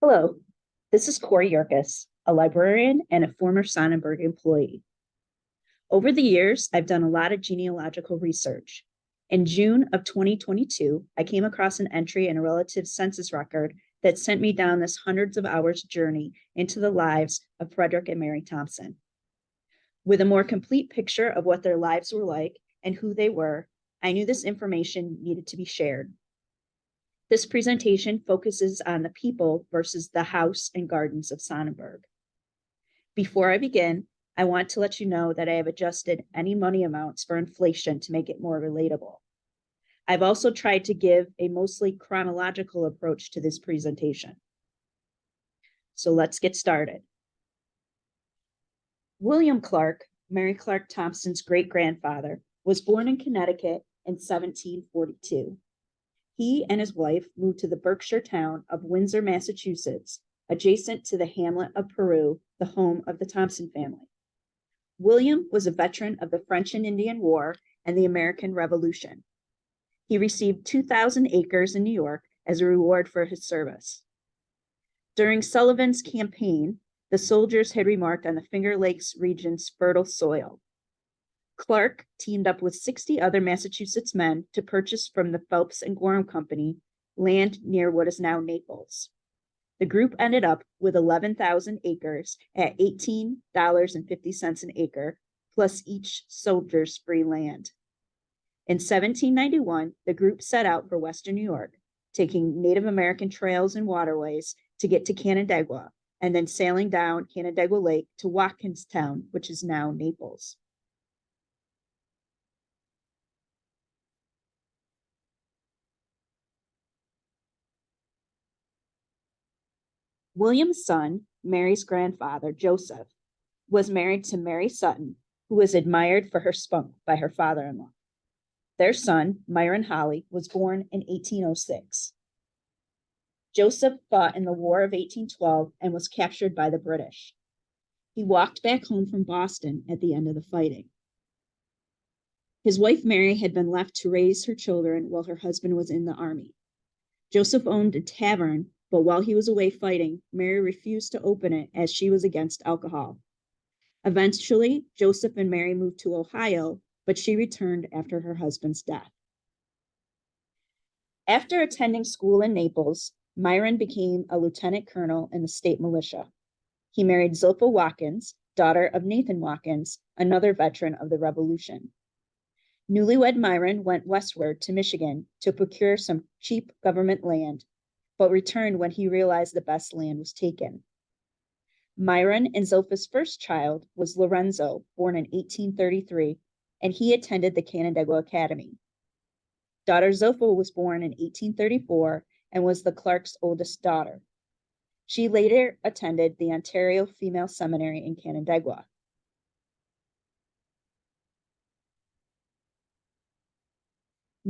Hello, this is Kory Yerkes, a librarian and a former Sonnenberg employee. Over the years, I've done a lot of genealogical research. In June of 2022, I came across an entry in a relative census record that sent me down this hundreds of hours journey into the lives of Frederick and Mary Thompson. With a more complete picture of what their lives were like and who they were, I knew this information needed to be shared. This presentation focuses on the people versus the house and gardens of Sonnenberg. Before I begin, I want to let you know that I have adjusted any money amounts for inflation to make it more relatable. I've also tried to give a mostly chronological approach to this presentation. So let's get started. William Clark, Mary Clark Thompson's great-grandfather, was born in Connecticut in 1742. He and his wife moved to the Berkshire town of Windsor, Massachusetts, adjacent to the hamlet of Peru, the home of the Thompson family. William was a veteran of the French and Indian War and the American Revolution. He received 2,000 acres in New York as a reward for his service. During Sullivan's campaign, the soldiers had remarked on the Finger Lakes region's fertile soil. Clark teamed up with 60 other Massachusetts men to purchase from the Phelps and Gorham Company land near what is now Naples. The group ended up with 11,000 acres at $18.50 an acre, plus each soldier's free land. In 1791, the group set out for Western New York, taking Native American trails and waterways to get to Canandaigua, and then sailing down Canandaigua Lake to Watkinstown, which is now Naples. William's son, Mary's grandfather, Joseph, was married to Mary Sutton, who was admired for her spunk by her father-in-law. Their son, Myron Holly, was born in 1806. Joseph fought in the War of 1812 and was captured by the British. He walked back home from Boston at the end of the fighting. His wife Mary had been left to raise her children while her husband was in the army. Joseph owned a tavern, but while he was away fighting, Mary refused to open it as she was against alcohol. Eventually, Joseph and Mary moved to Ohio, but she returned after her husband's death. After attending school in Naples, Myron became a lieutenant colonel in the state militia. He married Zilpha Watkins, daughter of Nathan Watkins, another veteran of the Revolution. Newlywed Myron went westward to Michigan to procure some cheap government land, but returned when he realized the best land was taken. Myron and Zilpha's first child was Lorenzo, born in 1833, and he attended the Canandaigua Academy. Daughter Zilpha was born in 1834 and was the Clark's oldest daughter. She later attended the Ontario Female Seminary in Canandaigua.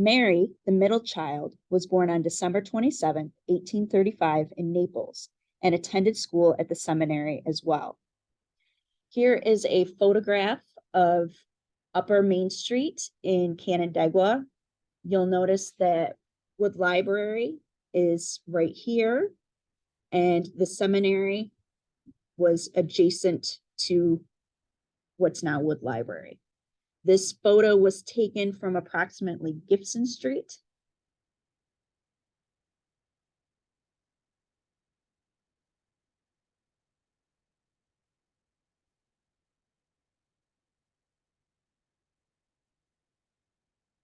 Mary, the middle child, was born on December 27, 1835 in Naples and attended school at the seminary as well. Here is a photograph of Upper Main Street in Canandaigua. You'll notice that Wood Library is right here, and the seminary was adjacent to what's now Wood Library. This photo was taken from approximately Gibson Street.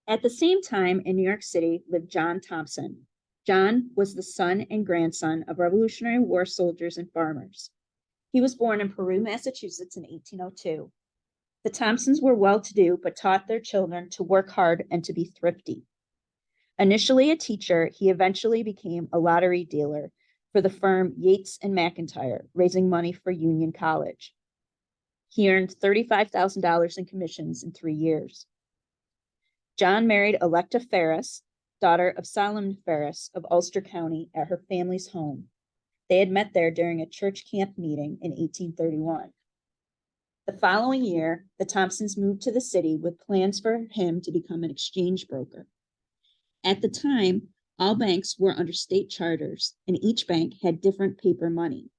At the same time, in New York City lived John Thompson. John was the son and grandson of Revolutionary War soldiers and farmers. He was born in Peru, Massachusetts in 1802. The Thompsons were well-to-do, but taught their children to work hard and to be thrifty. Initially a teacher, he eventually became a lottery dealer for the firm Yates and McIntyre, raising money for Union College. He earned $35,000 in commissions in 3 years. John married Electa Ferris, daughter of Solomon Ferris of Ulster County, at her family's home. They had met there during a church camp meeting in 1831. The following year, the Thompsons moved to the city with plans for him to become an exchange broker. At the time, All banks were under state charters, and each bank had different paper money.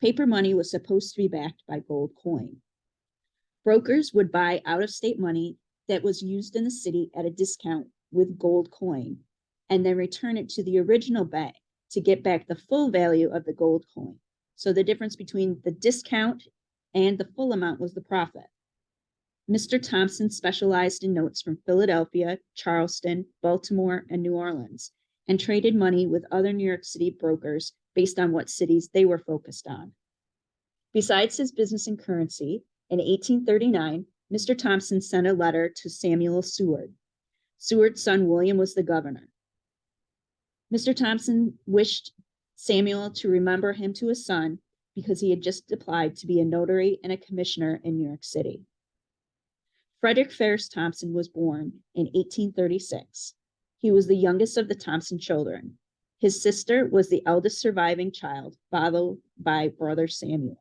Paper money was supposed to be backed by gold coin. Brokers would buy out-of-state money that was used in the city at a discount with gold coin, and then return it to the original bank to get back the full value of the gold coin. So the difference between the discount and the full amount was the profit. Mr. Thompson specialized in notes from Philadelphia, Charleston, Baltimore, and New Orleans, and traded money with other New York City brokers based on what cities they were focused on. Besides his business in currency, in 1839, Mr. Thompson sent a letter to Samuel Seward. Seward's son William was the governor. Mr. Thompson wished Samuel to remember him to his son because he had just applied to be a notary and a commissioner in New York City. Frederick Ferris Thompson was born in 1836. He was the youngest of the Thompson children. His sister was the eldest surviving child, followed by brother Samuel.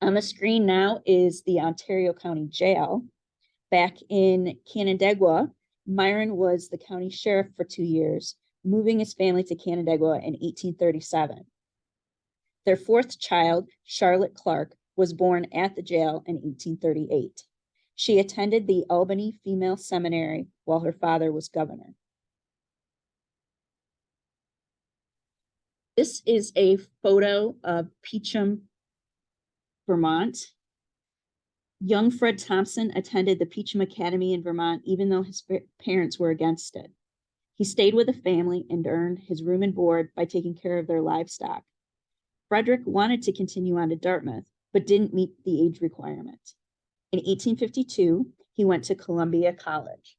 On the screen now is the Ontario County Jail. Back in Canandaigua, Myron was the county sheriff for 2 years, moving his family to Canandaigua in 1837. Their fourth child, Charlotte Clark, was born at the jail in 1838. She attended the Albany Female Seminary while her father was governor. This is a photo of Peacham, Vermont. Young Fred Thompson attended the Peacham Academy in Vermont, even though his parents were against it. He stayed with the family and earned his room and board by taking care of their livestock. Frederick wanted to continue on to Dartmouth, but didn't meet the age requirement. In 1852, he went to Columbia College.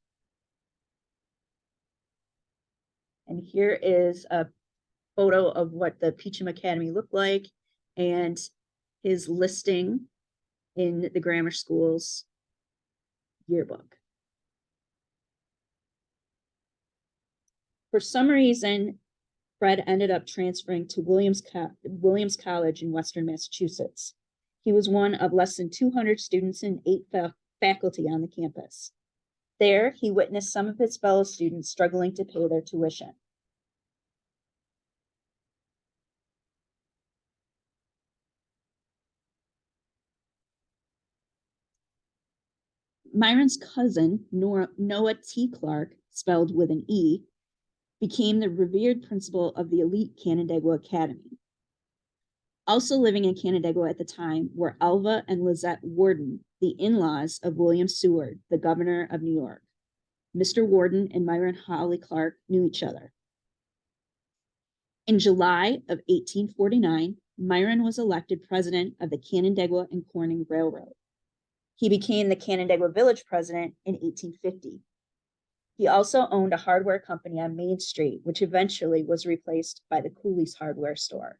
And here is a photo of what the Peacham Academy looked like and his listing in the grammar school's yearbook. For some reason, Fred ended up transferring to Williams College in Western Massachusetts. He was one of less than 200 students and 8 faculty on the campus. There, he witnessed some of his fellow students struggling to pay their tuition. Myron's cousin, Noah T. Clark, spelled with an E, became the revered principal of the elite Canandaigua Academy. Also living in Canandaigua at the time were Alva and Lizette Warden, the in-laws of William Seward, the governor of New York. Mr. Warden and Myron Holly Clark knew each other. In July of 1849, Myron was elected president of the Canandaigua and Corning Railroad. He became the Canandaigua Village president in 1850. He also owned a hardware company on Main Street, which eventually was replaced by the Cooley's hardware store,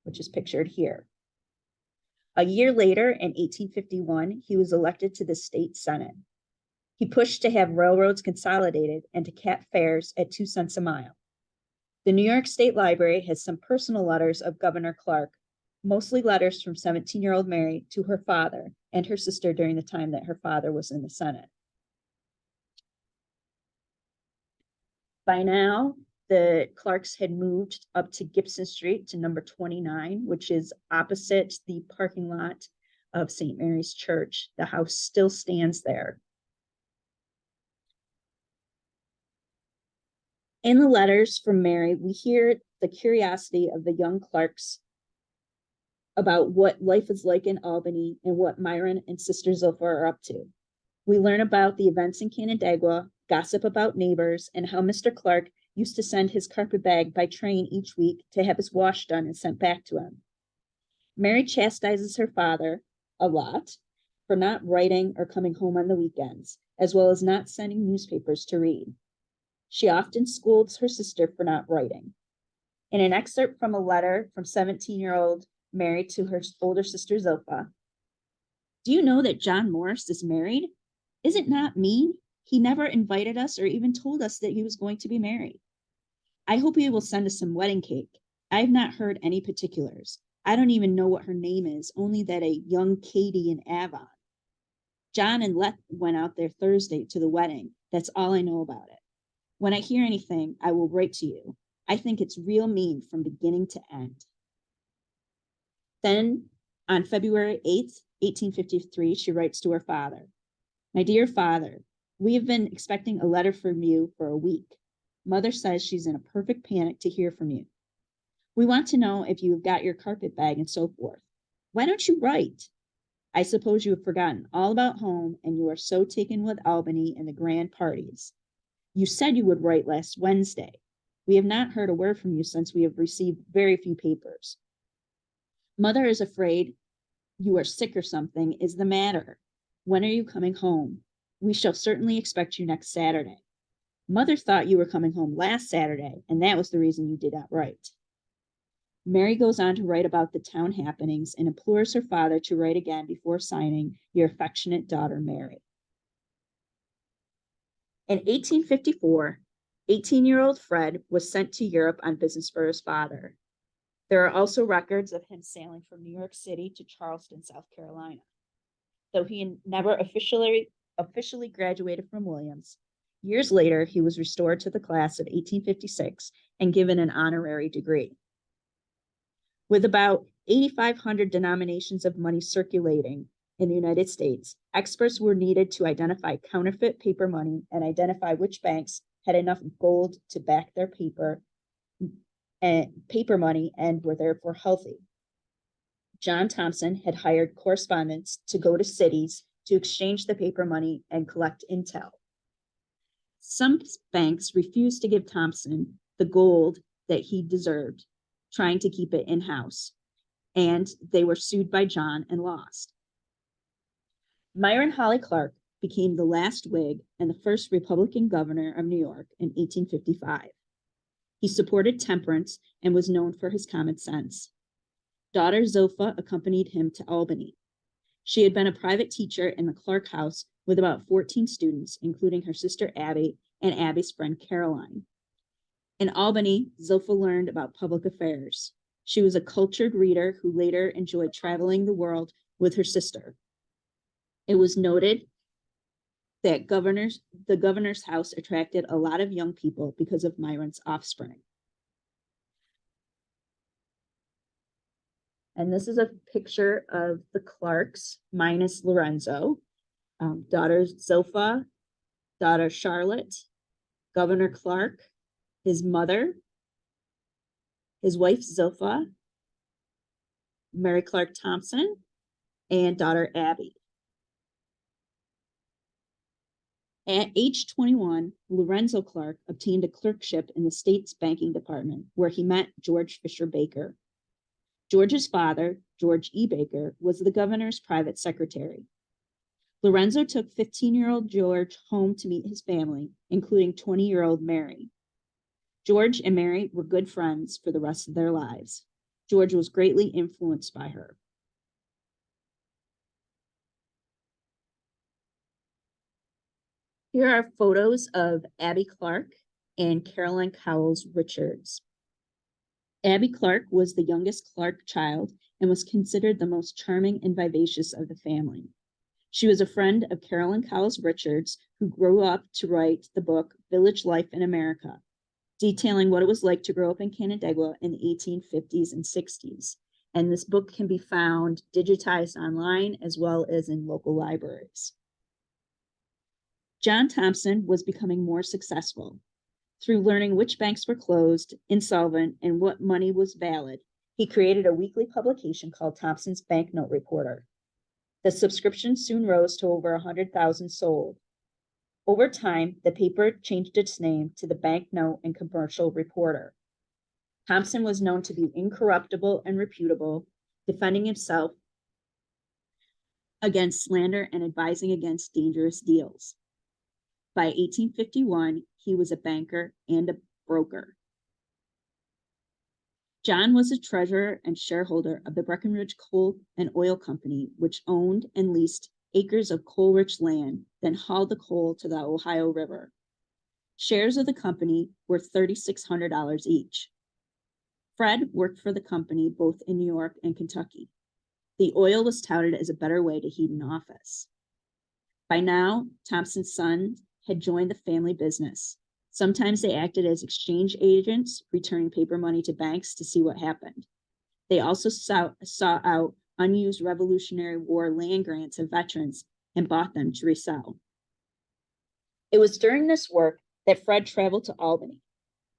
which is pictured here. A year later, in 1851, he was elected to the state senate. He pushed to have railroads consolidated and to cap fares at 2 cents a mile. The New York State Library has some personal letters of Governor Clark, mostly letters from 17-year-old Mary to her father and her sister during the time that her father was in the Senate. By now, the Clarks had moved up to Gibson Street to number 29, which is opposite the parking lot of St. Mary's Church. The house still stands there. In the letters from Mary, we hear the curiosity of the young Clarks about what life is like in Albany and what Myron and Sister Zilpha are up to. We learn about the events in Canandaigua, gossip about neighbors, and how Mr. Clark used to send his carpet bag by train each week to have his wash done and sent back to him. Mary chastises her father a lot for not writing or coming home on the weekends, as well as not sending newspapers to read. She often scolds her sister for not writing. In an excerpt from a letter from 17-year-old Mary to her older sister Zilpha, "Do you know that John Morris is married? Is it not mean? He never invited us or even told us that he was going to be married. I hope he will send us some wedding cake. I have not heard any particulars. I don't even know what her name is, only that a young Katie in Avon. John and Let went out there Thursday to the wedding. That's all I know about it. When I hear anything, I will write to you. I think it's real mean from beginning to end. Then on February 8th, 1853, she writes to her father, My dear father, we have been expecting a letter from you for a week. Mother says she's in a perfect panic to hear from you. We want to know if you have got your carpet bag and so forth. Why don't you write? I suppose you have forgotten all about home and you are so taken with Albany and the grand parties. You said you would write last Wednesday. We have not heard a word from you since we have received very few papers. Mother is afraid you are sick or something is the matter. When are you coming home? We shall certainly expect you next Saturday. Mother thought you were coming home last Saturday, and that was the reason you did not write. Mary goes on to write about the town happenings and implores her father to write again before signing, Your affectionate daughter, Mary. In 1854, 18-year-old Fred was sent to Europe on business for his father. There are also records of him sailing from New York City to Charleston, South Carolina. Though he never officially graduated from Williams, years later, he was restored to the class of 1856 and given an honorary degree. With about 8,500 denominations of money circulating in the United States, experts were needed to identify counterfeit paper money and identify which banks had enough gold to back their paper money and were therefore healthy. John Thompson had hired correspondents to go to cities to exchange the paper money and collect intel. Some banks refused to give Thompson the gold that he deserved, trying to keep it in-house, and they were sued by John and lost. Myron Holly Clark became the last Whig and the first Republican governor of New York in 1855. He supported temperance and was known for his common sense. Daughter Zilpha accompanied him to Albany. She had been a private teacher in the Clark house with about 14 students, including her sister Abby and Abby's friend Caroline. In Albany, Zilpha learned about public affairs. She was a cultured reader who later enjoyed traveling the world with her sister. It was noted that the governor's house attracted a lot of young people because of Myron's offspring. And this is a picture of the Clarks minus Lorenzo, daughter Zilpha, daughter Charlotte, Governor Clark, his mother, his wife Zilpha, Mary Clark Thompson, and daughter Abby. At age 21, Lorenzo Clark obtained a clerkship in the state's banking department, where he met George Fisher Baker. George's father, George E. Baker, was the governor's private secretary. Lorenzo took 15-year-old George home to meet his family, including 20-year-old Mary. George and Mary were good friends for the rest of their lives. George was greatly influenced by her. Here are photos of Abby Clark and Caroline Cowles Richards. Abby Clark was the youngest Clark child and was considered the most charming and vivacious of the family. She was a friend of Caroline Cowles Richards, who grew up to write the book Village Life in America, detailing what it was like to grow up in Canandaigua in the 1850s and 60s. And this book can be found digitized online as well as in local libraries. John Thompson was becoming more successful. Through learning which banks were closed, insolvent, and what money was valid, he created a weekly publication called Thompson's Banknote Reporter. The subscription soon rose to over 100,000 sold. Over time, the paper changed its name to the Banknote and Commercial Reporter. Thompson was known to be incorruptible and reputable, defending himself against slander and advising against dangerous deals. By 1851, he was a banker and a broker. John was a treasurer and shareholder of the Breckenridge Coal and Oil Company, which owned and leased acres of coal-rich land, then hauled the coal to the Ohio River. Shares of the company were $3,600 each. Fred worked for the company both in New York and Kentucky. The oil was touted as a better way to heat an office. By now, Thompson's son had joined the family business. Sometimes they acted as exchange agents, returning paper money to banks to see what happened. They also sought out unused Revolutionary War land grants of veterans and bought them to resell. It was during this work that Fred traveled to Albany.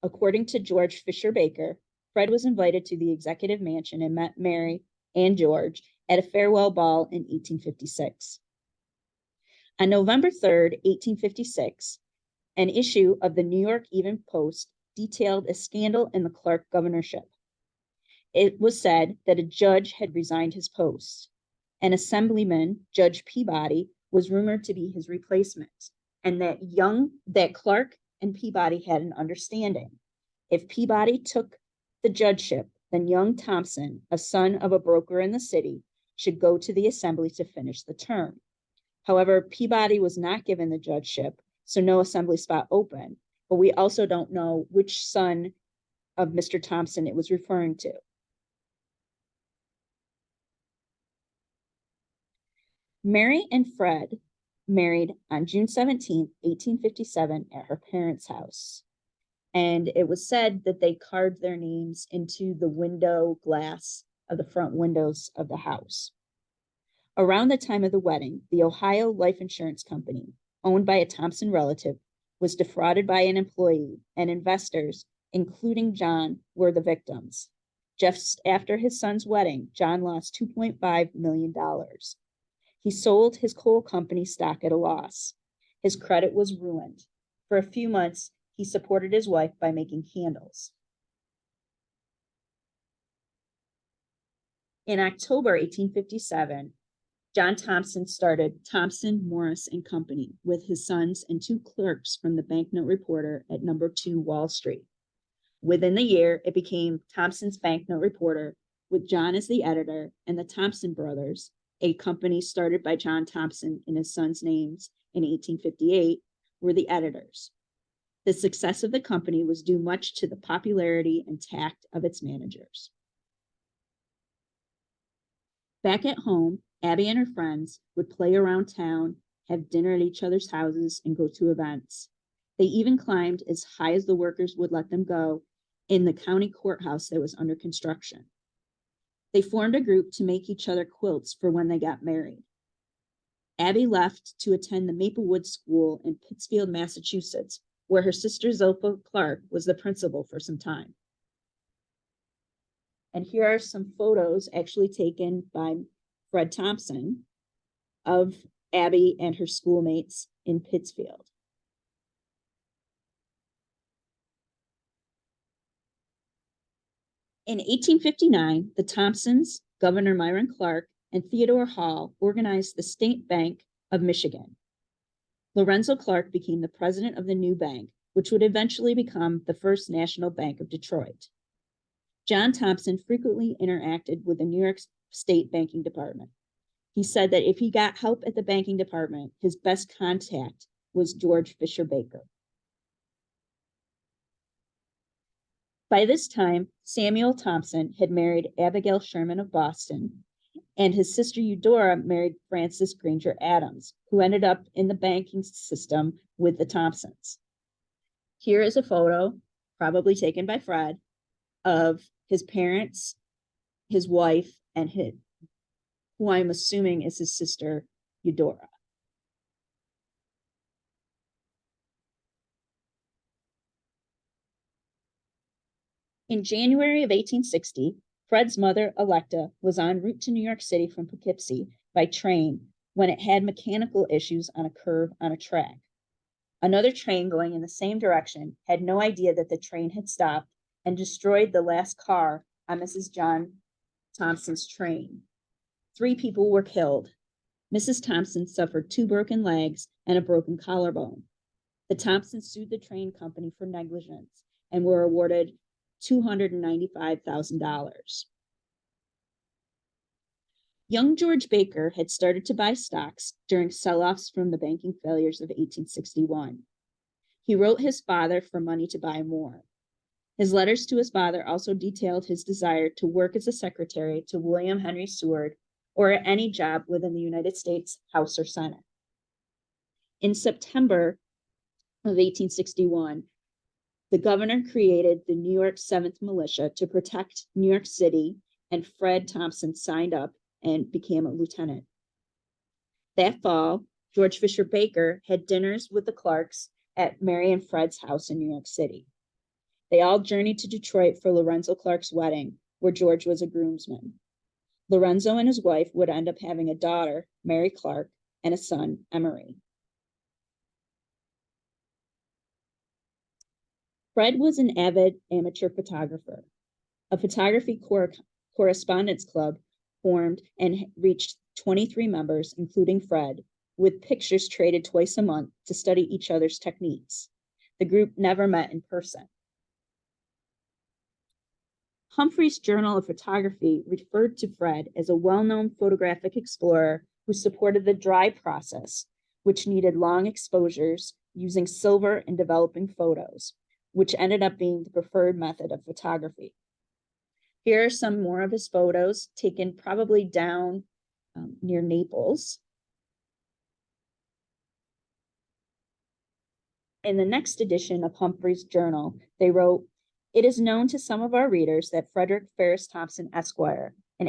According to George Fisher Baker, Fred was invited to the executive mansion and met Mary and George at a farewell ball in 1856. On November 3rd, 1856, an issue of the New York Evening Post detailed a scandal in the Clark governorship. It was said that a judge had resigned his post. An assemblyman, Judge Peabody, was rumored to be his replacement, and that Clark and Peabody had an understanding. If Peabody took the judgeship, then young Thompson, a son of a broker in the city, should go to the assembly to finish the term. However, Peabody was not given the judgeship, so no assembly spot open, but we also don't know which son of Mr. Thompson it was referring to. Mary and Fred married on June 17, 1857 at her parents' house. And it was said that they carved their names into the window glass of the front windows of the house. Around the time of the wedding, the Ohio Life Insurance Company, owned by a Thompson relative, was defrauded by an employee, and investors, including John, were the victims. Just after his son's wedding, John lost $2.5 million. He sold his coal company stock at a loss. His credit was ruined. For a few months, he supported his wife by making candles. In October 1857, John Thompson started Thompson, Morris and Company with his sons and two clerks from the banknote reporter at number 2 Wall Street. Within the year, it became Thompson's Banknote Reporter, with John as the editor, and the Thompson Brothers, a company started by John Thompson in his sons' names in 1858, were the editors. The success of the company was due much to the popularity and tact of its managers. Back at home, Abby and her friends would play around town, have dinner at each other's houses, and go to events. They even climbed as high as the workers would let them go in the county courthouse that was under construction. They formed a group to make each other quilts for when they got married. Abby left to attend the Maplewood School in Pittsfield, Massachusetts, where her sister Zilpha Clark was the principal for some time. And here are some photos actually taken by Fred Thompson of Abby and her schoolmates in Pittsfield. In 1859, the Thompsons, Governor Myron Clark, and Theodore Hall organized the State Bank of Michigan. Lorenzo Clark became the president of the new bank, which would eventually become the First National Bank of Detroit. John Thompson frequently interacted with the New York State Banking Department. He said that if he got help at the banking department, his best contact was George Fisher Baker. By this time, Samuel Thompson had married Abigail Sherman of Boston, and his sister Eudora married Francis Granger Adams, who ended up in the banking system with the Thompsons. Here is a photo, probably taken by Fred, of his parents, his wife, and who I'm assuming is his sister Eudora. In January of 1860, Fred's mother, Electa, was en route to New York City from Poughkeepsie by train when it had mechanical issues on a curve on a track. Another train going in the same direction had no idea that the train had stopped and destroyed the last car on Mrs. John Thompson's train. 3 people were killed. Mrs. Thompson suffered 2 broken legs and a broken collarbone. The Thompsons sued the train company for negligence and were awarded $295,000. Young George Baker had started to buy stocks during sell-offs from the banking failures of 1861. He wrote his father for money to buy more. His letters to his father also detailed his desire to work as a secretary to William Henry Seward or at any job within the United States House or Senate. In September of 1861, The governor created the New York 7th Militia to protect New York City, and Fred Thompson signed up and became a lieutenant. That fall, George Fisher Baker had dinners with the Clarks at Mary and Fred's house in New York City. They all journeyed to Detroit for Lorenzo Clark's wedding, where George was a groomsman. Lorenzo and his wife would end up having a daughter, Mary Clark, and a son, Emery. Fred was an avid amateur photographer. A photography correspondence club formed and reached 23 members, including Fred, with pictures traded twice a month to study each other's techniques. The group never met in person. Humphrey's Journal of Photography referred to Fred as a well-known photographic explorer who supported the dry process, which needed long exposures using silver in developing photos, which ended up being the preferred method of photography. Here are some more of his photos taken probably down near Naples. In the next edition of Humphrey's Journal, they wrote, "It is known to some of our readers that Frederick Ferris Thompson, Esquire, an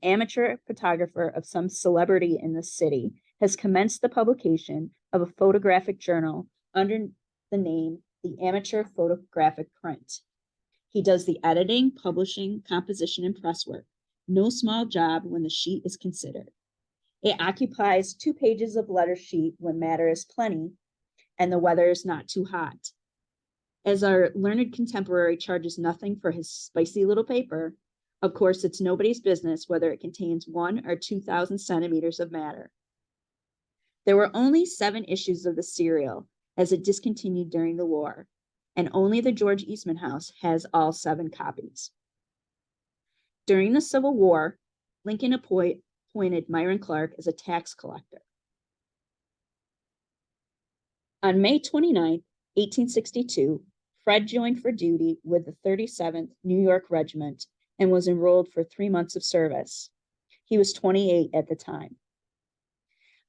amateur photographer of some celebrity in this city, has commenced the publication of a photographic journal under the name The Amateur Photographic Print. He does the editing, publishing, composition, and press work. No small job when the sheet is considered. It occupies 2 pages of letter sheet when matter is plenty and the weather is not too hot. As our learned contemporary charges nothing for his spicy little paper, of course, it's nobody's business whether it contains 1,000 or 2,000 centimeters of matter." There were only 7 issues of the serial, as it discontinued during the war, and only the George Eastman House has all 7 copies. During the Civil War, Lincoln appointed Myron Clark as a tax collector. On May 29, 1862, Fred joined for duty with the 37th New York Regiment and was enrolled for 3 months of service. He was 28 at the time.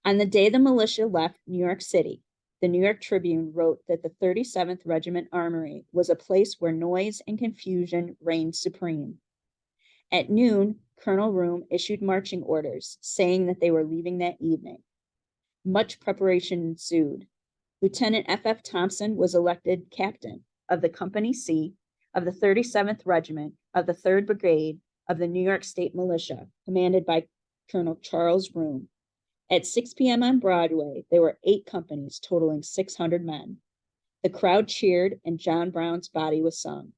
On the day the militia left New York City, the New York Tribune wrote that the 37th Regiment Armory was a place where noise and confusion reigned supreme. At noon, Colonel Room issued marching orders saying that they were leaving that evening. Much preparation ensued. Lieutenant F.F. Thompson was elected captain of the Company C of the 37th Regiment of the 3rd Brigade of the New York State Militia, commanded by Colonel Charles Room. At 6 p.m. on Broadway, there were 8 companies totaling 600 men. The crowd cheered and John Brown's body was sung.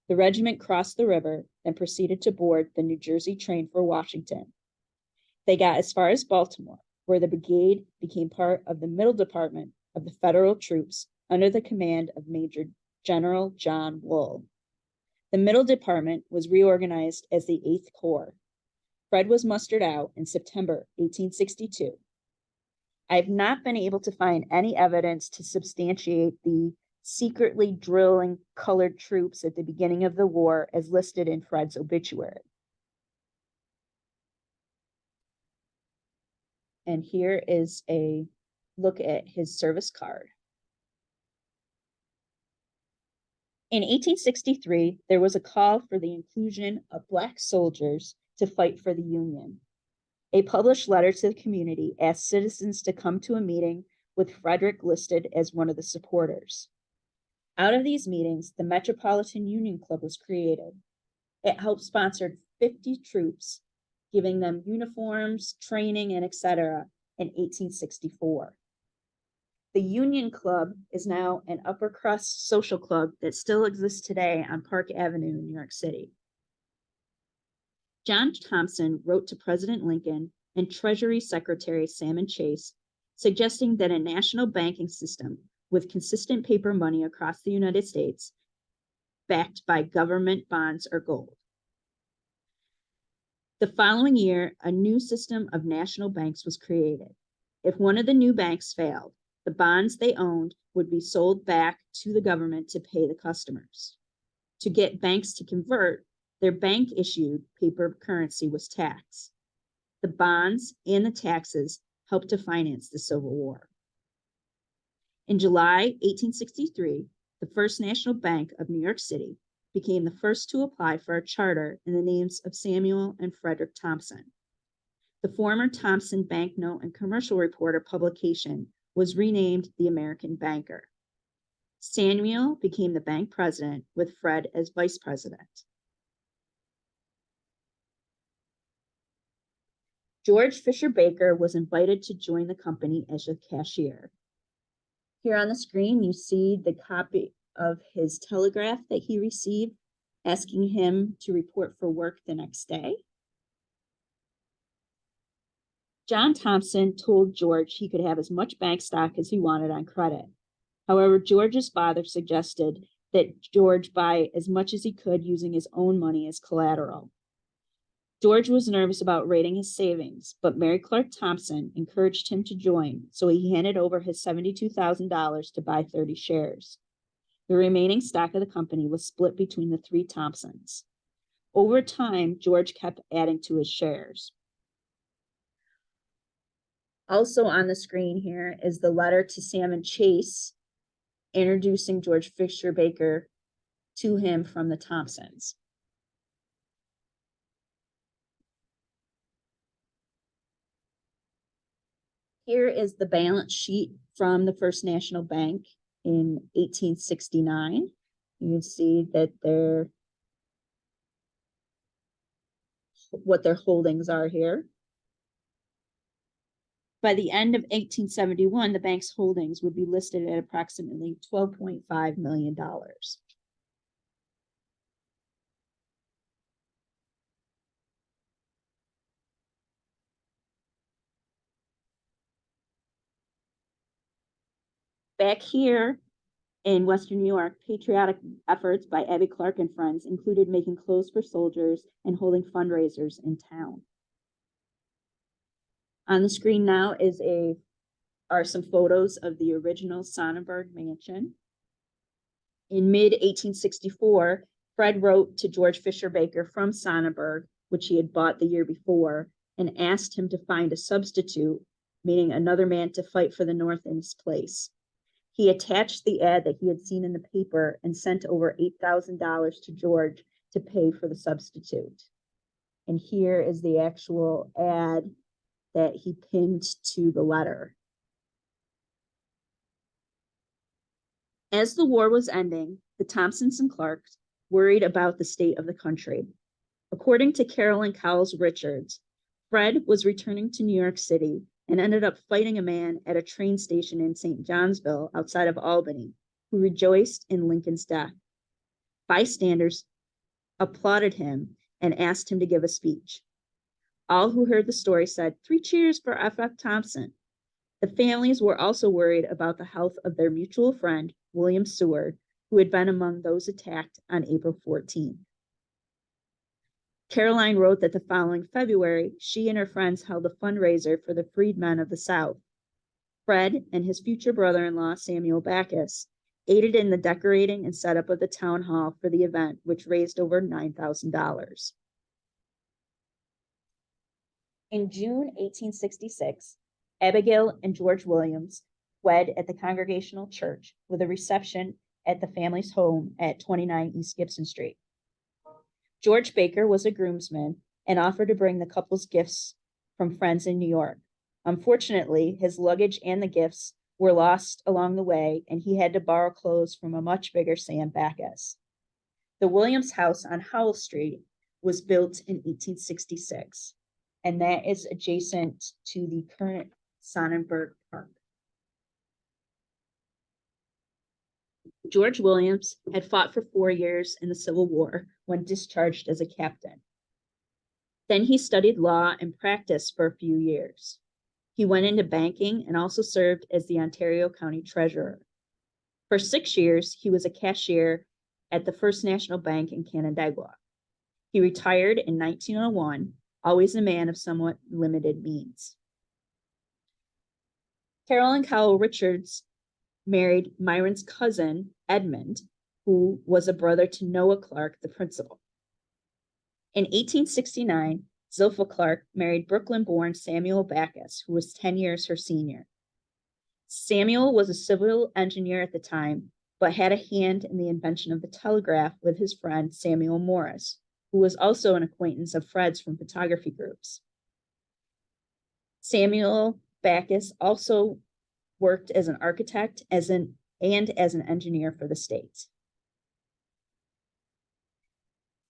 The regiment crossed the river and proceeded to board the New Jersey train for Washington. They got as far as Baltimore, where the brigade became part of the Middle Department of the federal troops under the command of Major General John Wool. The Middle Department was reorganized as the 8th Corps. Fred was mustered out in September 1862. I have not been able to find any evidence to substantiate the secretly drilling colored troops at the beginning of the war as listed in Fred's obituary. And here is a look at his service card. In 1863, there was a call for the inclusion of Black soldiers to fight for the Union. A published letter to the community asked citizens to come to a meeting with Frederick listed as one of the supporters. Out of these meetings, the Metropolitan Union Club was created. It helped sponsor 50 troops, giving them uniforms, training, and etc. in 1864. The Union Club is now an upper crust social club that still exists today on Park Avenue in New York City. John Thompson wrote to President Lincoln and Treasury Secretary Salmon Chase, suggesting that a national banking system with consistent paper money across the United States, backed by government bonds or gold. The following year, a new system of national banks was created. If one of the new banks failed, the bonds they owned would be sold back to the government to pay the customers. To get banks to convert, their bank-issued paper currency was taxed. The bonds and the taxes helped to finance the Civil War. In July 1863, the First National Bank of New York City became the first to apply for a charter in the names of Samuel and Frederick Thompson. The former Thompson Banknote and Commercial Reporter publication was renamed the American Banker. Samuel became the bank president with Fred as vice president. George Fisher Baker was invited to join the company as a cashier. Here on the screen, you see the copy of his telegraph that he received, asking him to report for work the next day. John Thompson told George he could have as much bank stock as he wanted on credit. However, George's father suggested that George buy as much as he could using his own money as collateral. George was nervous about raiding his savings, but Mary Clark Thompson encouraged him to join, so he handed over his $72,000 to buy 30 shares. The remaining stock of the company was split between the three Thompsons. Over time, George kept adding to his shares. Also on the screen here is the letter to Salmon Chase introducing George Fisher Baker to him from the Thompsons. Here is the balance sheet from the First National Bank in 1869. You can see that what their holdings are here. By the end of 1871, the bank's holdings would be listed at approximately $12.5 million. Back here in Western New York, patriotic efforts by Abby Clark and friends included making clothes for soldiers and holding fundraisers in town. On the screen now are some photos of the original Sonnenberg mansion. In mid-1864, Fred wrote to George Fisher Baker from Sonnenberg, which he had bought the year before, and asked him to find a substitute, meaning another man to fight for the North in his place. He attached the ad that he had seen in the paper and sent over $8,000 to George to pay for the substitute. And here is the actual ad that he pinned to the letter. As the war was ending, the Thompsons and Clarks worried about the state of the country. According to Carolyn Cowles Richards, Fred was returning to New York City and ended up fighting a man at a train station in St. Johnsville outside of Albany, who rejoiced in Lincoln's death. Bystanders applauded him and asked him to give a speech. All who heard the story said, "3 cheers for F.F. Thompson." The families were also worried about the health of their mutual friend, William Seward, who had been among those attacked on April 14th. Caroline wrote that the following February, she and her friends held a fundraiser for the freedmen of the South. Fred and his future brother-in-law, Samuel Backus, aided in the decorating and setup of the town hall for the event, which raised over $9,000. In June 1866, Abigail and George Williams wed at the Congregational Church with a reception at the family's home at 29 East Gibson Street. George Baker was a groomsman and offered to bring the couple's gifts from friends in New York. Unfortunately, his luggage and the gifts were lost along the way, and he had to borrow clothes from a much bigger Sam Backus. The Williams house on Howell Street was built in 1866, and that is adjacent to the current Sonnenberg Park. George Williams had fought for 4 years in the Civil War when discharged as a captain. Then he studied law and practiced for a few years. He went into banking and also served as the Ontario County Treasurer. For 6 years, he was a cashier at the First National Bank in Canandaigua. He retired in 1901, always a man of somewhat limited means. Carolyn Cowles Richards married Myron's cousin, Edmund, who was a brother to Noah Clark, the principal. In 1869, Zilpha Clark married Brooklyn-born Samuel Backus, who was 10 years her senior. Samuel was a civil engineer at the time, but had a hand in the invention of the telegraph with his friend Samuel Morse, who was also an acquaintance of Fred's from photography groups. Samuel Backus also worked as an architect as an engineer for the state.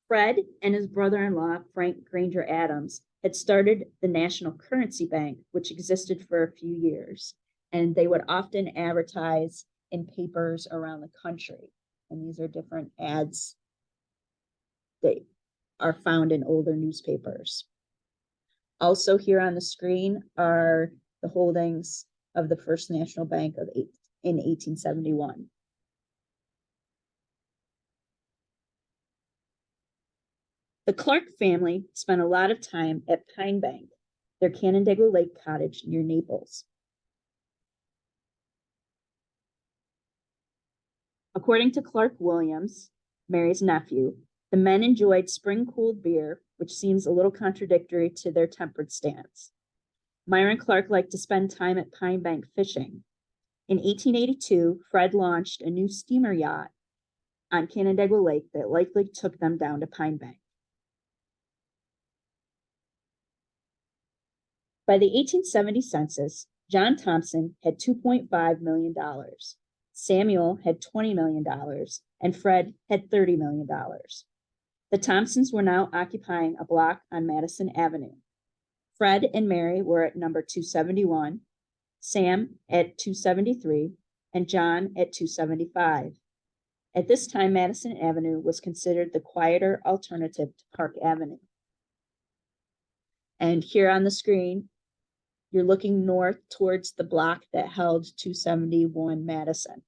Fred and his brother-in-law, Frank Granger Adams, had started the National Currency Bank, which existed for a few years, and they would often advertise in papers around the country. And these are different ads that are found in older newspapers. Also here on the screen are the holdings of the First National Bank in 1871. The Clark family spent a lot of time at Pine Bank, their Canandaigua Lake cottage near Naples. According to Clark Williams, Mary's nephew, the men enjoyed spring-cooled beer, which seems a little contradictory to their temperate stance. Myron Clark liked to spend time at Pine Bank fishing. In 1882, Fred launched a new steamer yacht on Canandaigua Lake that likely took them down to Pine Bank. By the 1870 census, John Thompson had $2.5 million. Samuel had $20 million, and Fred had $30 million. The Thompsons were now occupying a block on Madison Avenue. Fred and Mary were at number 271, Sam at 273, and John at 275. At this time, Madison Avenue was considered the quieter alternative to Park Avenue. And here on the screen, you're looking north towards the block that held 271 Madison.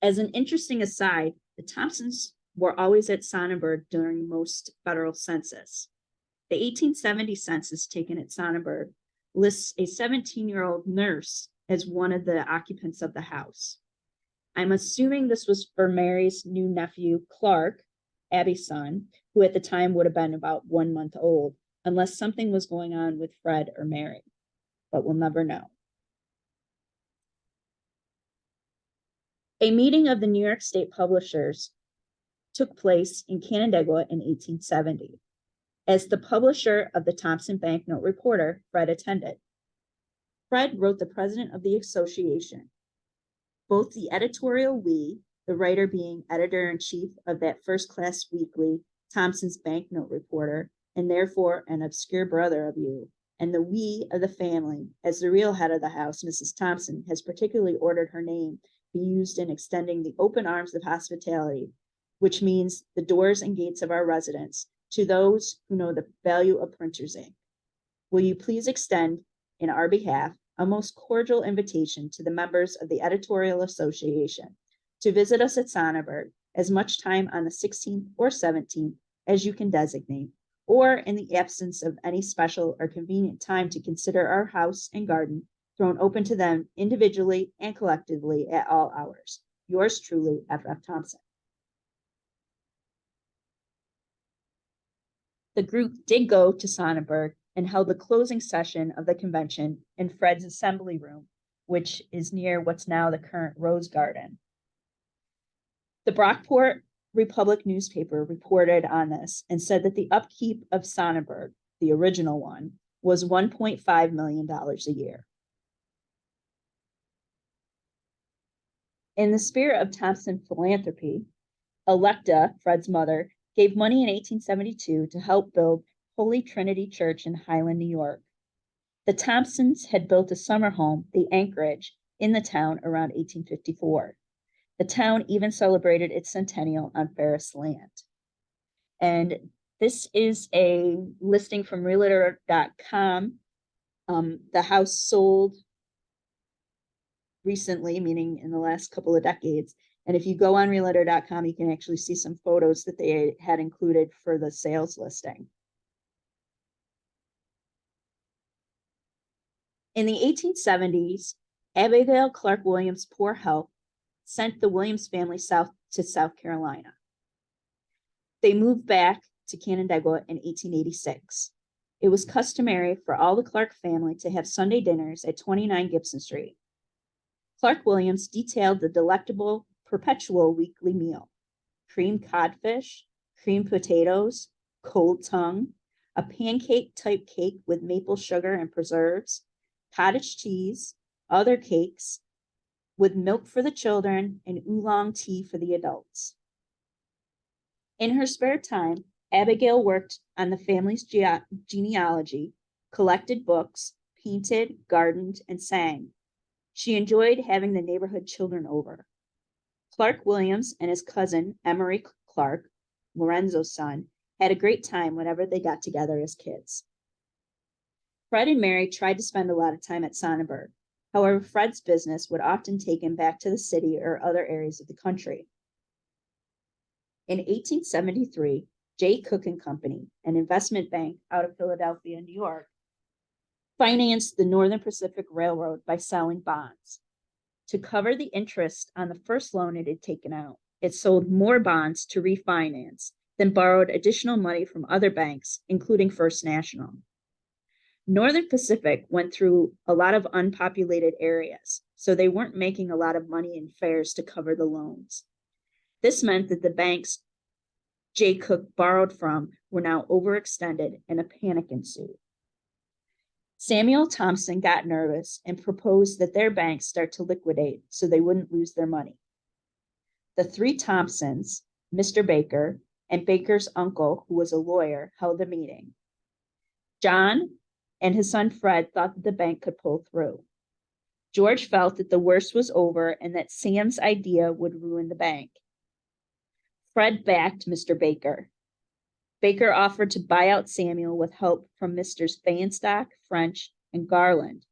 As an interesting aside, the Thompsons were always at Sonnenberg during most federal census. The 1870 census taken at Sonnenberg lists a 17-year-old nurse as one of the occupants of the house. I'm assuming this was for Mary's new nephew, Clark, Abby's son, who at the time would have been about 1 month old, unless something was going on with Fred or Mary, but we'll never know. A meeting of the New York State publishers took place in Canandaigua in 1870. As the publisher of the Thompson Banknote Reporter, Fred attended. Fred wrote the president of the association. Both the editorial we, the writer being editor-in-chief of that first-class weekly, Thompson's Banknote Reporter, and therefore an obscure brother of you, and the we of the family, as the real head of the house, Mrs. Thompson, has particularly ordered her name be used in extending the open arms of hospitality, which means the doors and gates of our residence, to those who know the value of printer's ink. Will you please extend, in our behalf, a most cordial invitation to the members of the Editorial Association to visit us at Sonnenberg as much time on the 16th or 17th as you can designate, or in the absence of any special or convenient time to consider our house and garden thrown open to them individually and collectively at all hours. Yours truly, F.F. Thompson. The group did go to Sonnenberg and held the closing session of the convention in Fred's assembly room, which is near what's now the current Rose Garden. The Brockport Republic newspaper reported on this and said that the upkeep of Sonnenberg, the original one, was $1.5 million a year. In the spirit of Thompson philanthropy, Electa, Fred's mother, gave money in 1872 to help build Holy Trinity Church in Highland, New York. The Thompsons had built a summer home, the Anchorage, in the town around 1854. The town even celebrated its centennial on Ferris land. And this is a listing from Realtor.com. The house sold recently, meaning in the last couple of decades. And if you go on Realtor.com, you can actually see some photos that they had included for the sales listing. In the 1870s, Abigail Clark Williams' poor health sent the Williams family south to South Carolina. They moved back to Canandaigua in 1886. It was customary for all the Clark family to have Sunday dinners at 29 Gibson Street. Clark Williams detailed the delectable perpetual weekly meal: creamed codfish, creamed potatoes, cold tongue, a pancake-type cake with maple sugar and preserves, cottage cheese, other cakes, with milk for the children and oolong tea for the adults. In her spare time, Abigail worked on the family's genealogy, collected books, painted, gardened, and sang. She enjoyed having the neighborhood children over. Clark Williams and his cousin, Emery Clark, Lorenzo's son, had a great time whenever they got together as kids. Fred and Mary tried to spend a lot of time at Sonnenberg. However, Fred's business would often take him back to the city or other areas of the country. In 1873, J. Cook and Company, an investment bank out of Philadelphia, New York, financed the Northern Pacific Railroad by selling bonds. To cover the interest on the first loan it had taken out, it sold more bonds to refinance, then borrowed additional money from other banks, including First National. Northern Pacific went through a lot of unpopulated areas, so they weren't making a lot of money in fares to cover the loans. This meant that the banks J. Cook borrowed from were now overextended and a panic ensued. Samuel Thompson got nervous and proposed that their banks start to liquidate so they wouldn't lose their money. The three Thompsons, Mr. Baker, and Baker's uncle, who was a lawyer, held a meeting. John and his son Fred thought that the bank could pull through. George felt that the worst was over and that Sam's idea would ruin the bank. Fred backed Mr. Baker. Baker offered to buy out Samuel with help from Messrs. Feinstock, French, and Garland,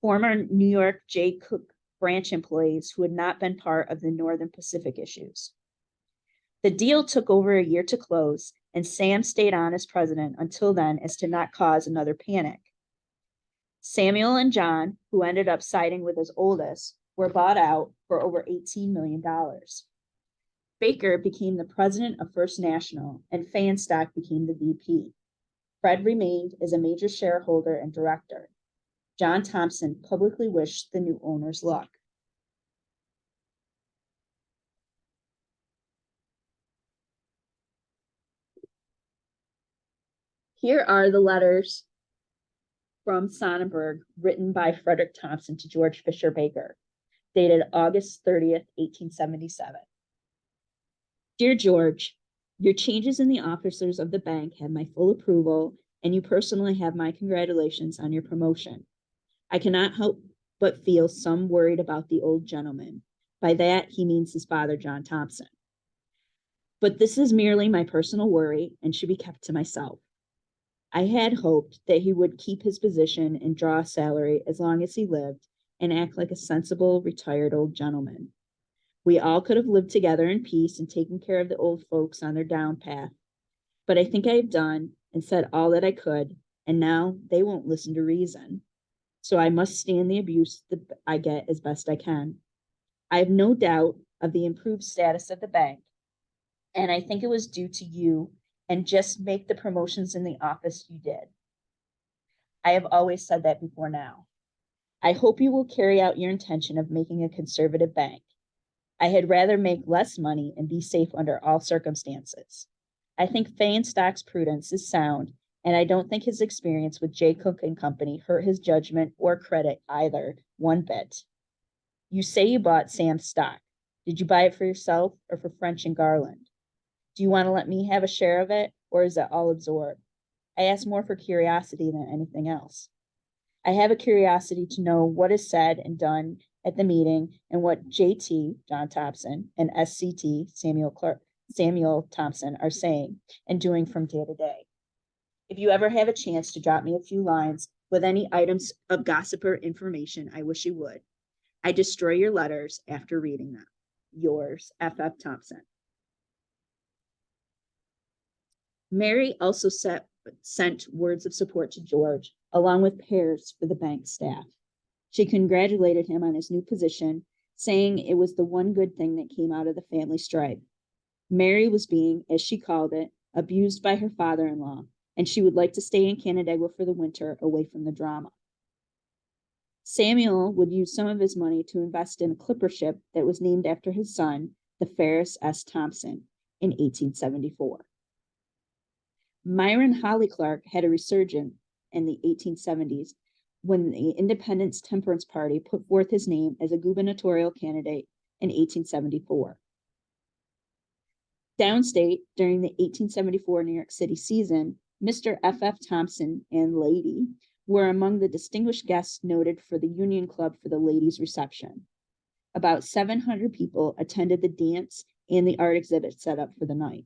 former New York J. Cook branch employees who had not been part of the Northern Pacific issues. The deal took over a year to close, and Sam stayed on as president until then as to not cause another panic. Samuel and John, who ended up siding with his oldest, were bought out for over $18 million. Baker became the president of First National, and Feinstock became the VP. Fred remained as a major shareholder and director. John Thompson publicly wished the new owners luck. Here are the letters from Sonnenberg written by Frederick Thompson to George Fisher Baker, dated August 30th, 1877. Dear George, your changes in the officers of the bank have my full approval, and you personally have my congratulations on your promotion. I cannot help but feel some worried about the old gentleman. By that, he means his father, John Thompson. But this is merely my personal worry and should be kept to myself. I had hoped that he would keep his position and draw a salary as long as he lived and act like a sensible, retired old gentleman. We all could have lived together in peace and taken care of the old folks on their down path. But I think I have done and said all that I could, and now they won't listen to reason. So I must stand the abuse that I get as best I can. I have no doubt of the improved status of the bank, and I think it was due to you and just make the promotions in the office you did. I have always said that before now. I hope you will carry out your intention of making a conservative bank. I had rather make less money and be safe under all circumstances. I think Feinstock's prudence is sound, and I don't think his experience with J. Cook and Company hurt his judgment or credit either one bit. You say you bought Sam's stock. Did you buy it for yourself or for French and Garland? Do you want to let me have a share of it, or is it all absorbed? I ask more for curiosity than anything else. I have a curiosity to know what is said and done at the meeting and what JT, John Thompson, and SCT, Samuel Thompson, are saying and doing from day to day. If you ever have a chance to drop me a few lines with any items of gossip or information, I wish you would. I destroy your letters after reading them. Yours, F.F. Thompson. Mary also sent words of support to George, along with pears for the bank staff. She congratulated him on his new position, saying it was the one good thing that came out of the family strife. Mary was being, as she called it, abused by her father-in-law, and she would like to stay in Canandaigua for the winter away from the drama. Samuel would use some of his money to invest in a clipper ship that was named after his son, the Ferris S. Thompson, in 1874. Myron Holly Clark had a resurgence in the 1870s when the Independence Temperance Party put forth his name as a gubernatorial candidate in 1874. Downstate, during the 1874 New York City season, Mr. F.F. Thompson and Lady were among the distinguished guests noted for the Union Club for the ladies' reception. About 700 people attended the dance and the art exhibit set up for the night.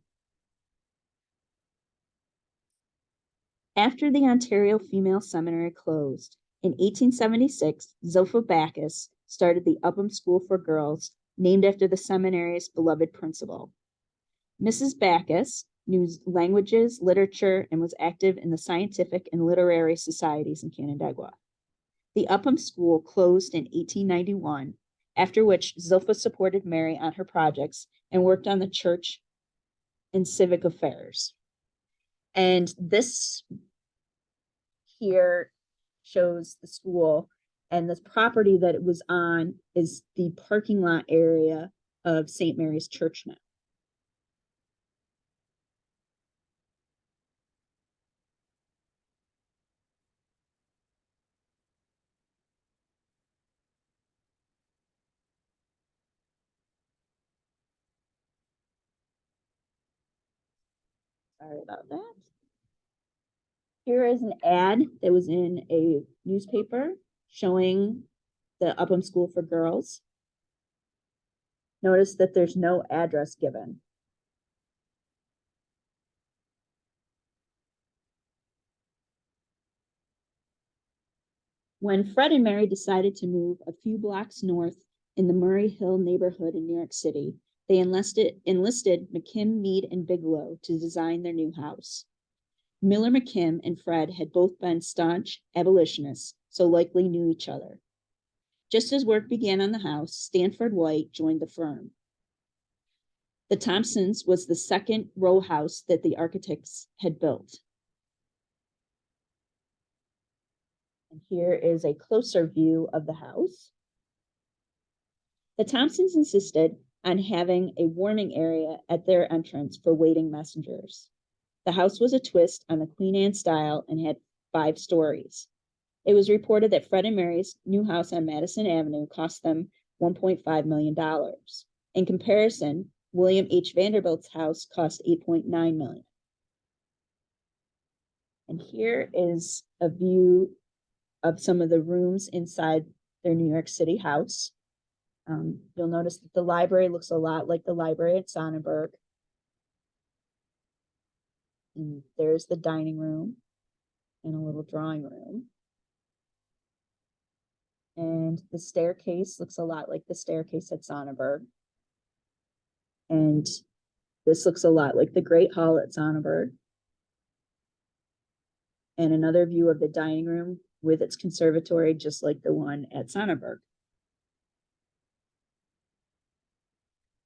After the Ontario Female Seminary closed, in 1876, Zilpha Backus started the Upham School for Girls, named after the seminary's beloved principal. Mrs. Backus knew languages, literature, and was active in the scientific and literary societies in Canandaigua. The Upham School closed in 1891, after which Zilpha supported Mary on her projects and worked on the church and civic affairs. And this here shows the school, and the property that it was on is the parking lot area of St. Mary's Church now. Sorry about that. Here is an ad that was in a newspaper showing the Upham School for Girls. Notice that there's no address given. When Fred and Mary decided to move a few blocks north in the Murray Hill neighborhood in New York City, they enlisted McKim, Mead, and Bigelow to design their new house. Miller McKim and Fred had both been staunch abolitionists, so likely knew each other. Just as work began on the house, Stanford White joined the firm. The Thompsons was the second row house that the architects had built. And here is a closer view of the house. The Thompsons insisted on having a warming area at their entrance for waiting messengers. The house was a twist on the Queen Anne style and had 5 stories. It was reported that Fred and Mary's new house on Madison Avenue cost them $1.5 million. In comparison, William H. Vanderbilt's house cost $8.9 million. And here is a view of some of the rooms inside their New York City house. You'll notice that the library looks a lot like the library at Sonnenberg. And there's the dining room and a little drawing room. And the staircase looks a lot like the staircase at Sonnenberg. And this looks a lot like the Great Hall at Sonnenberg. And another view of the dining room with its conservatory, just like the one at Sonnenberg.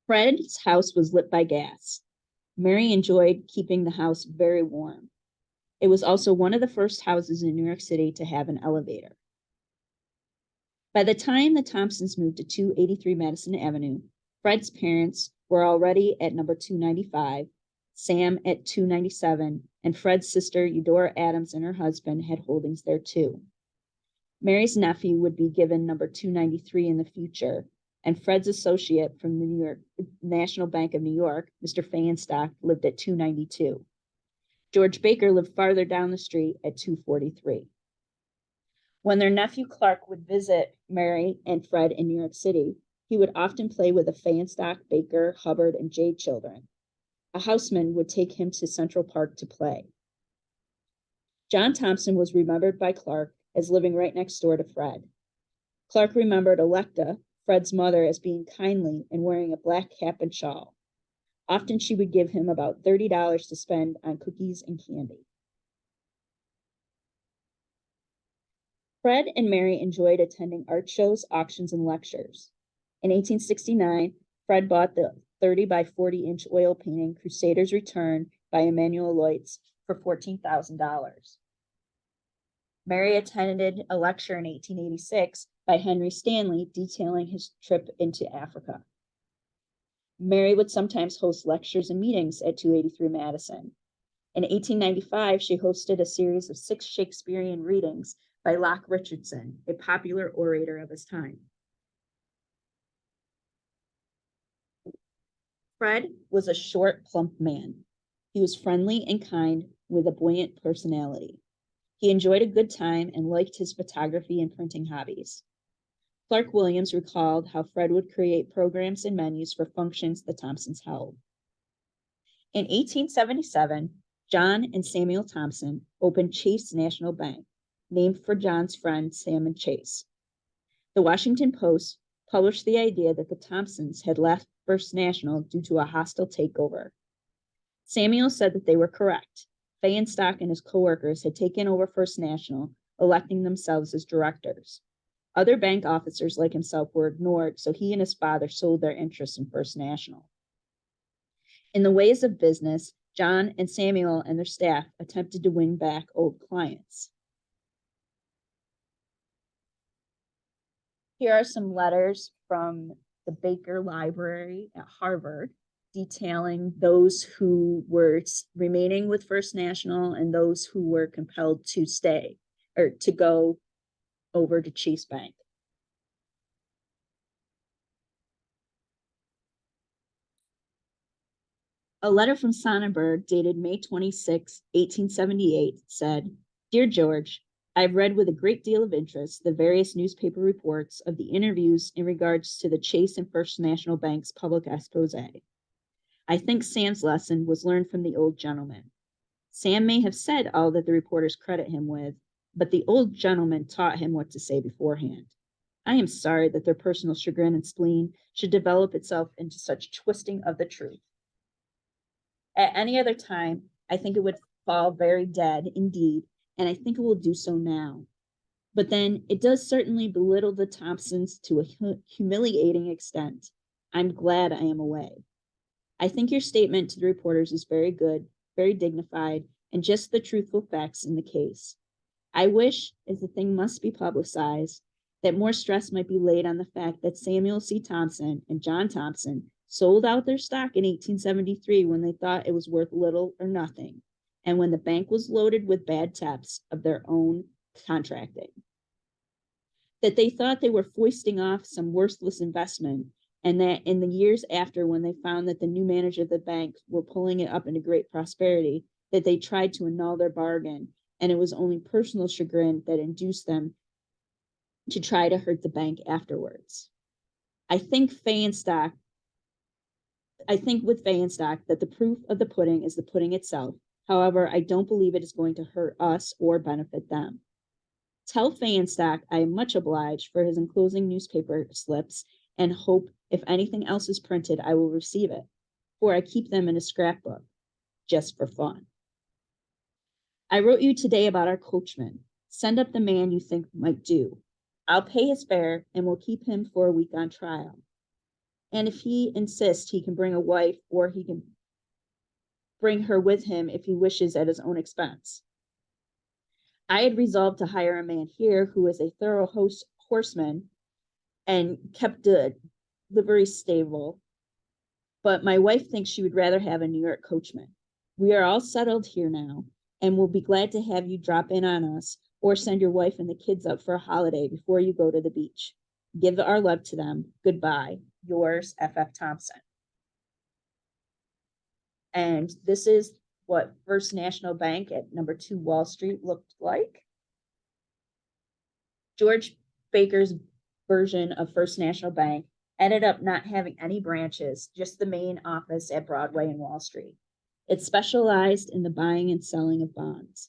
Fred's house was lit by gas. Mary enjoyed keeping the house very warm. It was also one of the first houses in New York City to have an elevator. By the time the Thompsons moved to 283 Madison Avenue, Fred's parents were already at number 295, Sam at 297, and Fred's sister, Eudora Adams, and her husband had holdings there too. Mary's nephew would be given number 293 in the future, and Fred's associate from the New York National Bank of New York, Mr. Fahrenstock, lived at 292. George Baker lived farther down the street at 243. When their nephew Clark would visit Mary and Fred in New York City, he would often play with the Fahrenstock, Baker, Hubbard, and Jade children. A houseman would take him to Central Park to play. John Thompson was remembered by Clark as living right next door to Fred. Clark remembered Electa, Fred's mother, as being kindly and wearing a black cap and shawl. Often she would give him about $30 to spend on cookies and candy. Fred and Mary enjoyed attending art shows, auctions, and lectures. In 1869, Fred bought the 30 by 40-inch oil painting Crusader's Return by Emanuel Leutz for $14,000. Mary attended a lecture in 1886 by Henry Stanley detailing his trip into Africa. Mary would sometimes host lectures and meetings at 283 Madison. In 1895, she hosted a series of 6 Shakespearean readings by Locke Richardson, a popular orator of his time. Fred was a short, plump man. He was friendly and kind with a buoyant personality. He enjoyed a good time and liked his photography and printing hobbies. Clark Williams recalled how Fred would create programs and menus for functions the Thompsons held. In 1877, John and Samuel Thompson opened Chase National Bank, named for John's friend Salmon Chase. The Washington Post published the idea that the Thompsons had left First National due to a hostile takeover. Samuel said that they were correct. Fahrenstock and his co-workers had taken over First National, electing themselves as directors. Other bank officers like himself were ignored, so he and his father sold their interest in First National. In the ways of business, John and Samuel and their staff attempted to win back old clients. Here are some letters from the Baker Library at Harvard detailing those who were remaining with First National and those who were compelled to stay or to go over to Chase Bank. A letter from Sonnenberg dated May 26, 1878 said, "Dear George, I have read with a great deal of interest the various newspaper reports of the interviews in regards to the Chase and First National Bank's public expose. I think Sam's lesson was learned from the old gentleman. Sam may have said all that the reporters credit him with, but the old gentleman taught him what to say beforehand. I am sorry that their personal chagrin and spleen should develop itself into such twisting of the truth. At any other time, I think it would fall very dead indeed, and I think it will do so now. But then it does certainly belittle the Thompsons to a humiliating extent. I'm glad I am away. I think your statement to the reporters is very good, very dignified, and just the truthful facts in the case. I wish, as the thing must be publicized, that more stress might be laid on the fact that Samuel C. Thompson and John Thompson sold out their stock in 1873 when they thought it was worth little or nothing, and when the bank was loaded with bad debts of their own contracting. That they thought they were foisting off some worthless investment, and that in the years after, when they found that the new manager of the bank were pulling it up into great prosperity, that they tried to annul their bargain, and it was only personal chagrin that induced them to try to hurt the bank afterwards. I think with Fahrenstock that the proof of the pudding is the pudding itself. However, I don't believe it is going to hurt us or benefit them. Tell Fahrenstock I am much obliged for his enclosing newspaper slips, and hope if anything else is printed, I will receive it, for I keep them in a scrapbook, just for fun. I wrote you today about our coachman. Send up the man you think might do. I'll pay his fare, and will keep him for a week on trial. And if he insists, he can bring a wife, or he can bring her with him if he wishes at his own expense. I had resolved to hire a man here who is a thorough horseman and kept a livery stable, but my wife thinks she would rather have a New York coachman. We are all settled here now, and will be glad to have you drop in on us, or send your wife and the kids up for a holiday before you go to the beach. Give our love to them. Goodbye. Yours, F.F. Thompson." And this is what First National Bank at number 2 Wall Street looked like. George Baker's version of First National Bank ended up not having any branches, just the main office at Broadway and Wall Street. It specialized in the buying and selling of bonds.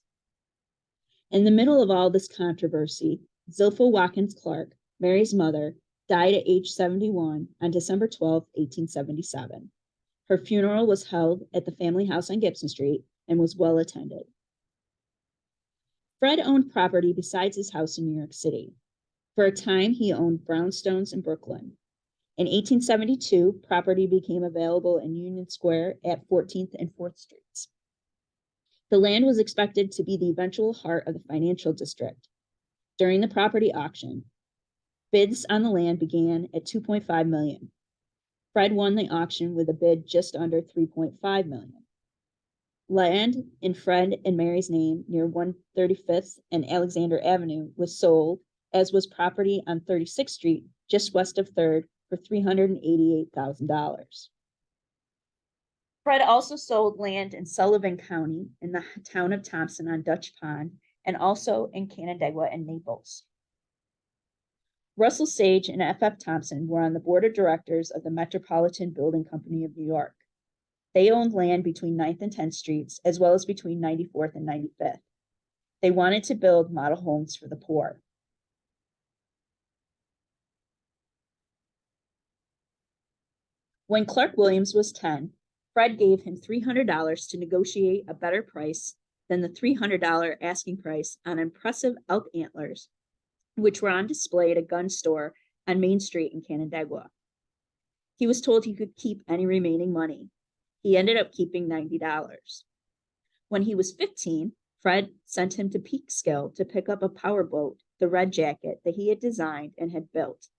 In the middle of all this controversy, Zilpha Watkins Clark, Mary's mother, died at age 71 on December 12, 1877. Her funeral was held at the family house on Gibson Street and was well attended. Fred owned property besides his house in New York City. For a time, he owned brownstones in Brooklyn. In 1872, property became available in Union Square at 14th and 4th Streets. The land was expected to be the eventual heart of the financial district. During the property auction, bids on the land began at $2.5 million. Fred won the auction with a bid just under $3.5 million. Land in Fred and Mary's name near 135th and Alexander Avenue was sold, as was property on 36th Street, just west of 3rd, for $388,000. Fred also sold land in Sullivan County in the town of Thompson on Dutch Pond, and also in Canandaigua and Naples. Russell Sage and F.F. Thompson were on the board of directors of the Metropolitan Building Company of New York. They owned land between 9th and 10th Streets, as well as between 94th and 95th. They wanted to build model homes for the poor. When Clark Williams was 10, Fred gave him $300 to negotiate a better price than the $300 asking price on impressive elk antlers, which were on display at a gun store on Main Street in Canandaigua. He was told he could keep any remaining money. He ended up keeping $90. When he was 15, Fred sent him to Peekskill to pick up a powerboat, the Red Jacket, that he had designed and had built.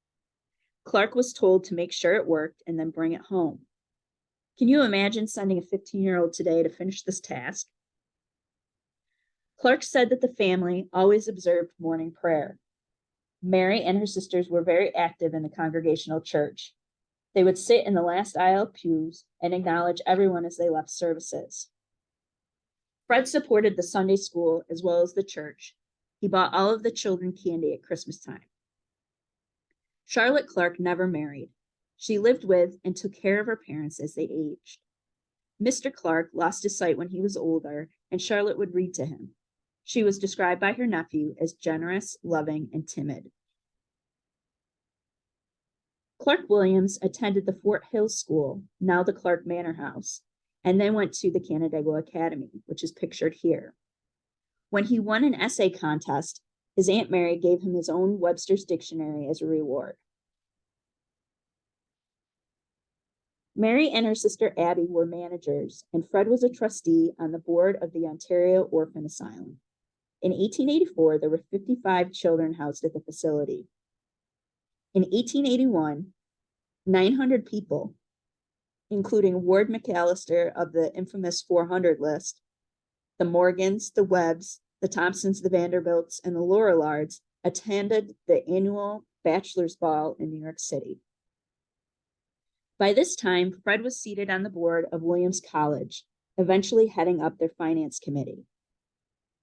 Clark was told to make sure it worked and then bring it home. Can you imagine sending a 15-year-old today to finish this task? Clark said that the family always observed morning prayer. Mary and her sisters were very active in the Congregational Church. They would sit in the last aisle pews and acknowledge everyone as they left services. Fred supported the Sunday school as well as the church. He bought all of the children candy at Christmas time. Charlotte Clark never married. She lived with and took care of her parents as they aged. Mr. Clark lost his sight when he was older, and Charlotte would read to him. She was described by her nephew as generous, loving, and timid. Clark Williams attended the Fort Hill School, now the Clark Manor House, and then went to the Canandaigua Academy, which is pictured here. When he won an essay contest, his Aunt Mary gave him his own Webster's Dictionary as a reward. Mary and her sister Abby were managers, and Fred was a trustee on the board of the Ontario Orphan Asylum. In 1884, there were 55 children housed at the facility. In 1881, 900 people, including Ward McAllister of the infamous 400 list, the Morgans, the Webbs, the Thompsons, the Vanderbilts, and the Lorellards, attended the annual Bachelor's Ball in New York City. By this time, Fred was seated on the board of Williams College, eventually heading up their finance committee.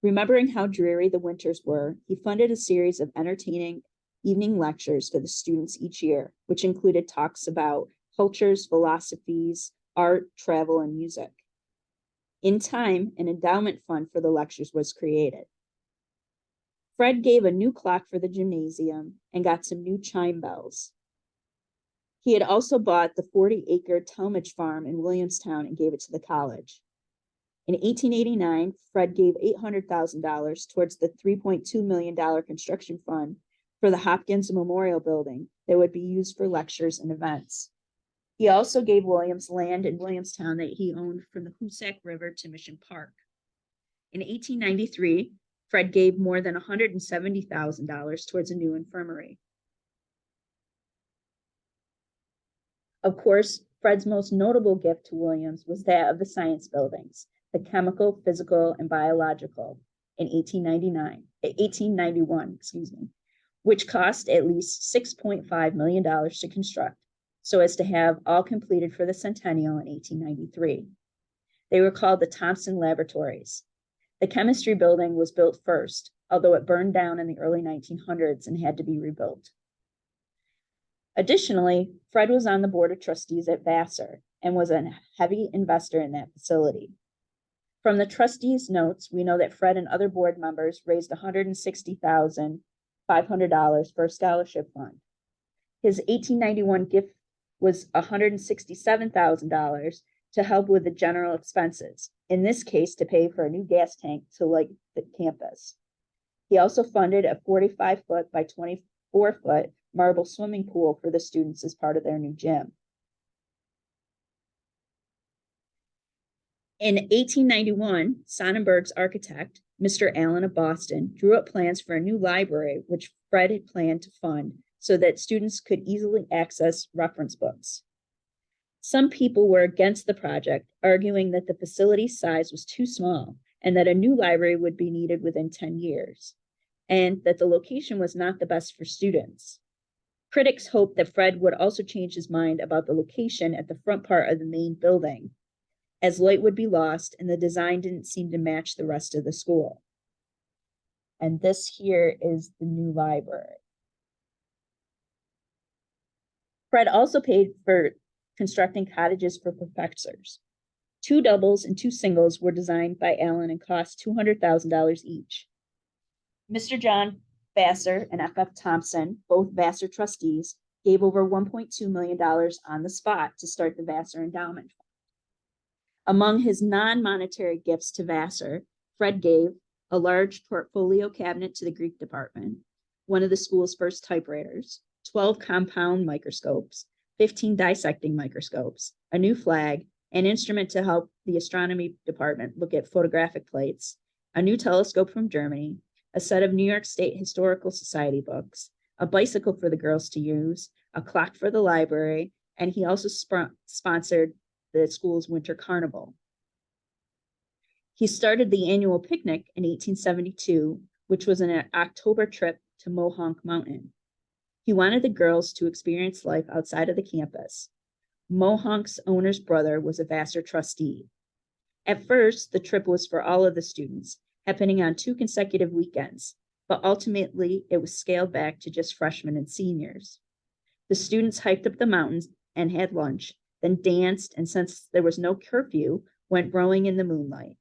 Remembering how dreary the winters were, he funded a series of entertaining evening lectures to the students each year, which included talks about cultures, philosophies, art, travel, and music. In time, an endowment fund for the lectures was created. Fred gave a new clock for the gymnasium and got some new chime bells. He had also bought the 40-acre Talmadge farm in Williamstown and gave it to the college. In 1889, Fred gave $800,000 towards the $3.2 million construction fund for the Hopkins Memorial Building that would be used for lectures and events. He also gave Williams land in Williamstown that he owned from the Hoosac River to Mission Park. In 1893, Fred gave more than $170,000 towards a new infirmary. Of course, Fred's most notable gift to Williams was that of the science buildings, the chemical, physical, and biological, in 1891, which cost at least $6.5 million to construct, so as to have all completed for the centennial in 1893. They were called the Thompson Laboratories. The chemistry building was built first, although it burned down in the early 1900s and had to be rebuilt. Additionally, Fred was on the board of trustees at Vassar and was a heavy investor in that facility. From the trustees' notes, we know that Fred and other board members raised $160,500 for a scholarship fund. His 1891 gift was $167,000 to help with the general expenses, in this case to pay for a new gas tank to light the campus. He also funded a 45-foot by 24-foot marble swimming pool for the students as part of their new gym. In 1891, Sonnenberg's architect, Mr. Allen of Boston, drew up plans for a new library, which Fred had planned to fund so that students could easily access reference books. Some people were against the project, arguing that the facility size was too small and that a new library would be needed within 10 years, and that the location was not the best for students. Critics hoped that Fred would also change his mind about the location at the front part of the main building, as light would be lost and the design didn't seem to match the rest of the school. And this here is the new library. Fred also paid for constructing cottages for professors. 2 doubles and 2 singles were designed by Allen and cost $200,000 each. Mr. John Vassar and F.F. Thompson, both Vassar trustees, gave over $1.2 million on the spot to start the Vassar Endowment Fund. Among his non-monetary gifts to Vassar, Fred gave a large portfolio cabinet to the Greek department, one of the school's first typewriters, 12 compound microscopes, 15 dissecting microscopes, a new flag, an instrument to help the astronomy department look at photographic plates, a new telescope from Germany, a set of New York State Historical Society books, a bicycle for the girls to use, a clock for the library, and he also sponsored the school's winter carnival. He started the annual picnic in 1872, which was an October trip to Mohonk Mountain. He wanted the girls to experience life outside of the campus. Mohonk's owner's brother was a Vassar trustee. At first, the trip was for all of the students, happening on 2 consecutive weekends, but ultimately it was scaled back to just freshmen and seniors. The students hiked up the mountains and had lunch, then danced, and since there was no curfew, went rowing in the moonlight.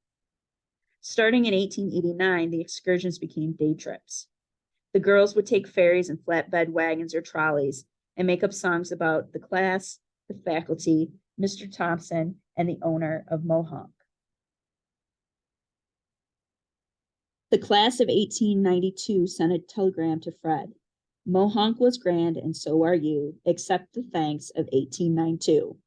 Starting in 1889, the excursions became day trips. The girls would take ferries and flatbed wagons or trolleys and make up songs about the class, the faculty, Mr. Thompson, and the owner of Mohonk. The class of 1892 sent a telegram to Fred. Mohonk was grand and so are you, except the thanks of 1892.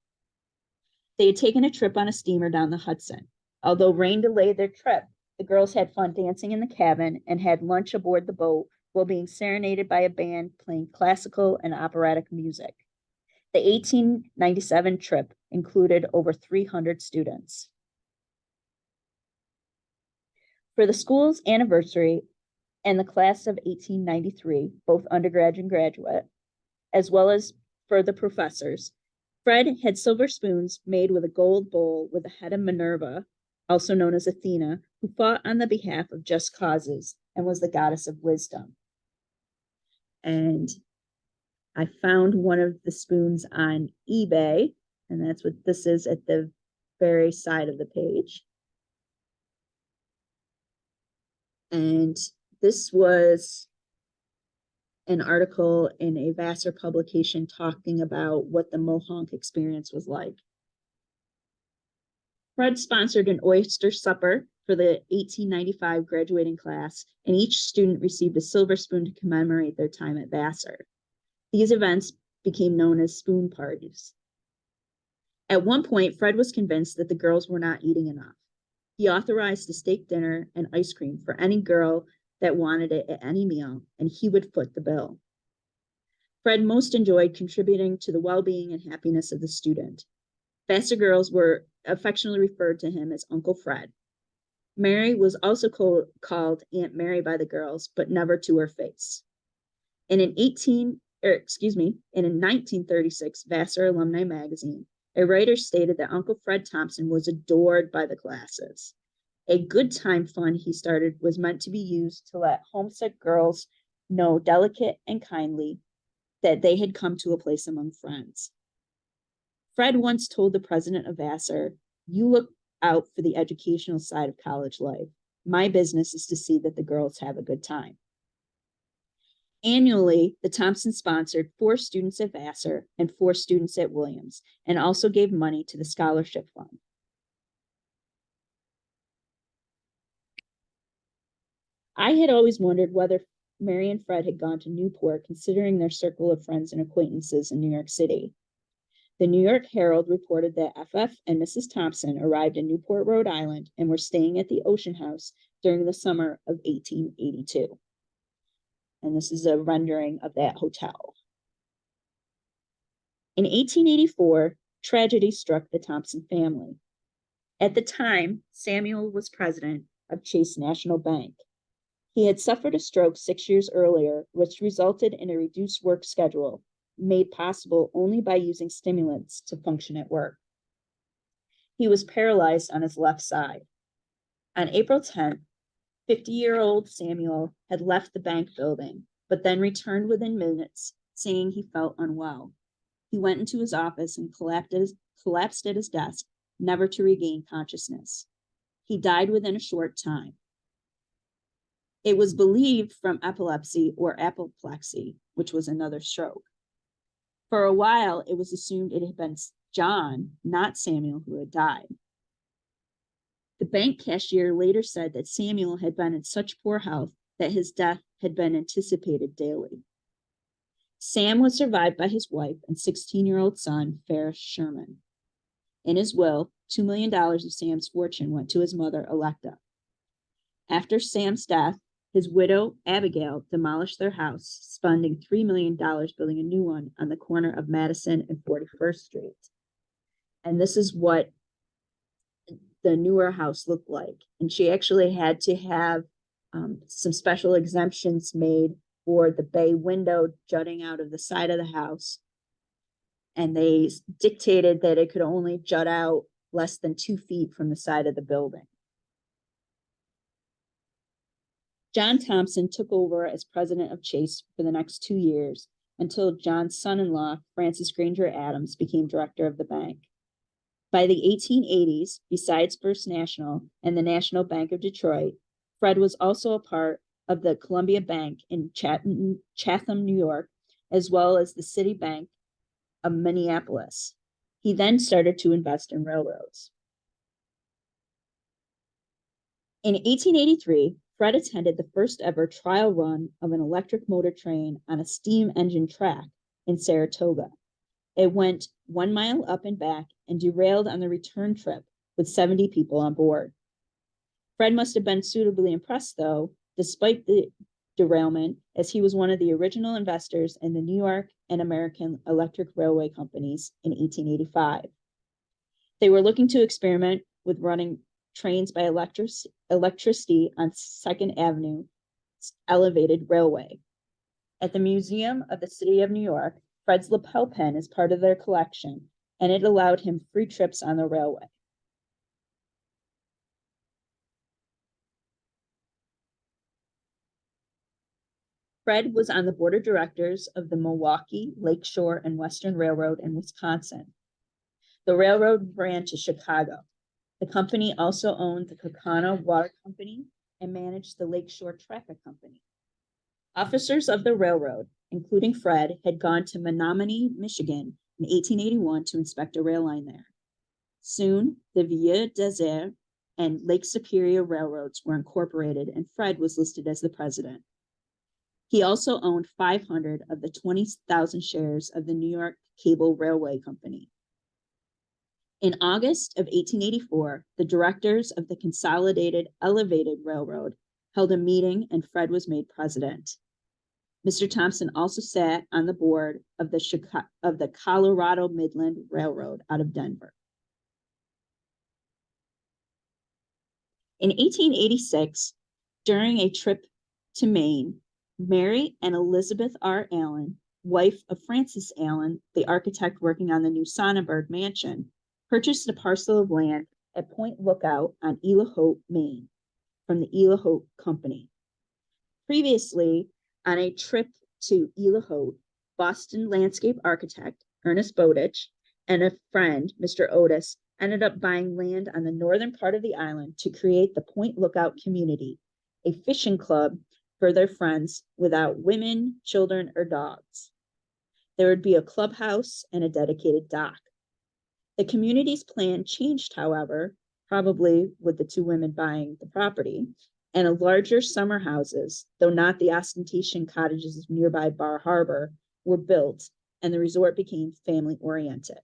They had taken a trip on a steamer down the Hudson. Although rain delayed their trip, the girls had fun dancing in the cabin and had lunch aboard the boat while being serenaded by a band playing classical and operatic music. The 1897 trip included over 300 students. For the school's anniversary and the class of 1893, both undergrad and graduate, as well as for the professors, Fred had silver spoons made with a gold bowl with the head of Minerva, also known as Athena, who fought on the behalf of just causes and was the goddess of wisdom. And I found one of the spoons on eBay, and that's what this is at the very side of the page. And this was an article in a Vassar publication talking about what the Mohonk experience was like. Fred sponsored an oyster supper for the 1895 graduating class, and each student received a silver spoon to commemorate their time at Vassar. These events became known as spoon parties. At one point, Fred was convinced that the girls were not eating enough. He authorized a steak dinner and ice cream for any girl that wanted it at any meal, and he would foot the bill. Fred most enjoyed contributing to the well-being and happiness of the student. Vassar girls were affectionately referred to him as Uncle Fred. Mary was also called Aunt Mary by the girls, but never to her face. In a 1936 Vassar Alumni magazine, a writer stated that Uncle Fred Thompson was adored by the classes. A good time fund he started was meant to be used to let homesick girls know delicate and kindly that they had come to a place among friends. Fred once told the president of Vassar, "You look out for the educational side of college life. My business is to see that the girls have a good time." Annually, the Thompsons sponsored 4 students at Vassar and 4 students at Williams, and also gave money to the scholarship fund. I had always wondered whether Mary and Fred had gone to Newport, considering their circle of friends and acquaintances in New York City. The New York Herald reported that FF and Mrs. Thompson arrived in Newport, Rhode Island, and were staying at the Ocean House during the summer of 1882. And this is a rendering of that hotel. In 1884, tragedy struck the Thompson family. At the time, Samuel was president of Chase National Bank. He had suffered a stroke 6 years earlier, which resulted in a reduced work schedule, made possible only by using stimulants to function at work. He was paralyzed on his left side. On April 10th, 50-year-old Samuel had left the bank building, but then returned within minutes, saying he felt unwell. He went into his office and collapsed at his desk, never to regain consciousness. He died within a short time. It was believed from epilepsy or apoplexy, which was another stroke. For a while, it was assumed it had been John, not Samuel, who had died. The bank cashier later said that Samuel had been in such poor health that his death had been anticipated daily. Sam was survived by his wife and 16-year-old son, Ferris Sherman. In his will, $2 million of Sam's fortune went to his mother, Electa. After Sam's death, his widow, Abigail, demolished their house, spending $3 million building a new one on the corner of Madison and 41st Street. And this is what the newer house looked like. And she actually had to have some special exemptions made for the bay window jutting out of the side of the house. And they dictated that it could only jut out less than 2 feet from the side of the building. John Thompson took over as president of Chase for the next 2 years until John's son-in-law, Francis Granger Adams, became director of the bank. By the 1880s, besides First National and the National Bank of Detroit, Fred was also a part of the Columbia Bank in Chatham, New York, as well as the City Bank of Minneapolis. He then started to invest in railroads. In 1883, Fred attended the first ever trial run of an electric motor train on a steam engine track in Saratoga. It went 1 mile up and back and derailed on the return trip with 70 people on board. Fred must have been suitably impressed, though, despite the derailment, as he was one of the original investors in the New York and American Electric Railway companies in 1885. They were looking to experiment with running trains by electricity on 2nd Avenue elevated railway. At the Museum of the City of New York, Fred's lapel pin is part of their collection, and it allowed him free trips on the railway. Fred was on the board of directors of the Milwaukee, Lakeshore, and Western Railroad in Wisconsin. The railroad ran to Chicago. The company also owned the Kaukauna Water Company and managed the Lakeshore Traffic Company. Officers of the railroad, including Fred, had gone to Menominee, Michigan in 1881 to inspect a rail line there. Soon, the Vieux Desert and Lake Superior railroads were incorporated, and Fred was listed as the president. He also owned 500 of the 20,000 shares of the New York Cable Railway Company. In August of 1884, the directors of the Consolidated Elevated Railroad held a meeting, and Fred was made president. Mr. Thompson also sat on the board of the Colorado Midland Railroad out of Denver. In 1886, during a trip to Maine, Mary and Elizabeth R. Allen, wife of Francis Allen, the architect working on the new Sonnenberg mansion, purchased a parcel of land at Point Lookout on Eelahote, Maine, from the Eelahote Company. Previously, on a trip to Eelahote, Boston landscape architect Ernest Bowditch and a friend, Mr. Otis, ended up buying land on the northern part of the island to create the Point Lookout community, a fishing club for their friends without women, children, or dogs. There would be a clubhouse and a dedicated dock. The community's plan changed, however, probably with the 2 women buying the property, and a larger summer houses, though not the ostentatious cottages of nearby Bar Harbor, were built, and the resort became family-oriented.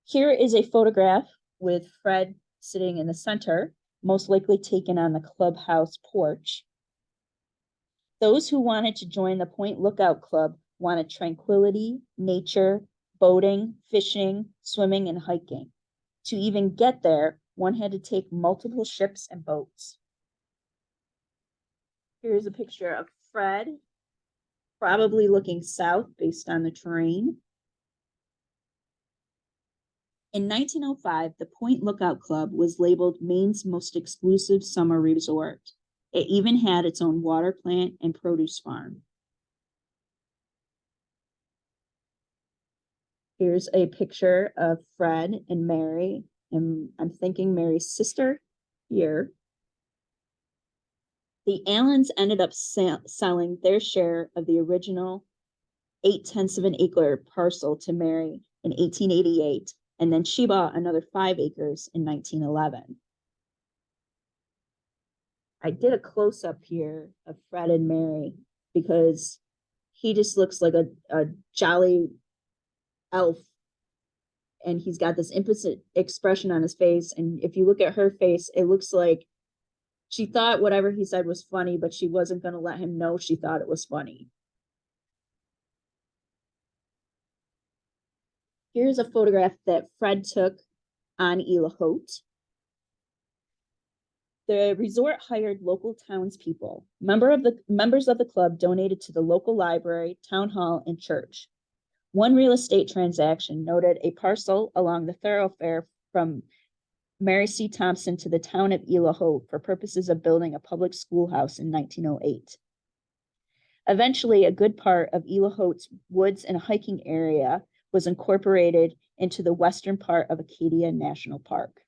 Here is a photograph with Fred sitting in the center, most likely taken on the clubhouse porch. Those who wanted to join the Point Lookout Club wanted tranquility, nature, boating, fishing, swimming, and hiking. To even get there, one had to take multiple ships and boats. Here's a picture of Fred, probably looking south based on the terrain. In 1905, the Point Lookout Club was labeled Maine's most exclusive summer resort. It even had its own water plant and produce farm. Here's a picture of Fred and Mary, and I'm thinking Mary's sister here. The Allens ended up selling their share of the original 8/10 of an acre parcel to Mary in 1888, and then she bought another 5 acres in 1911. I did a close-up here of Fred and Mary because he just looks like a jolly elf, and he's got this implicit expression on his face. And if you look at her face, it looks like she thought whatever he said was funny, but she wasn't going to let him know she thought it was funny. Here's a photograph that Fred took on Isla Haute. The resort hired local townspeople. Members of the club donated to the local library, town hall, and church. One real estate transaction noted a parcel along the thoroughfare from Mary C. Thompson to the town of Isla Haute for purposes of building a public schoolhouse in 1908. Eventually, a good part of Isla Haute's woods and hiking area was incorporated into the western part of Acadia National Park.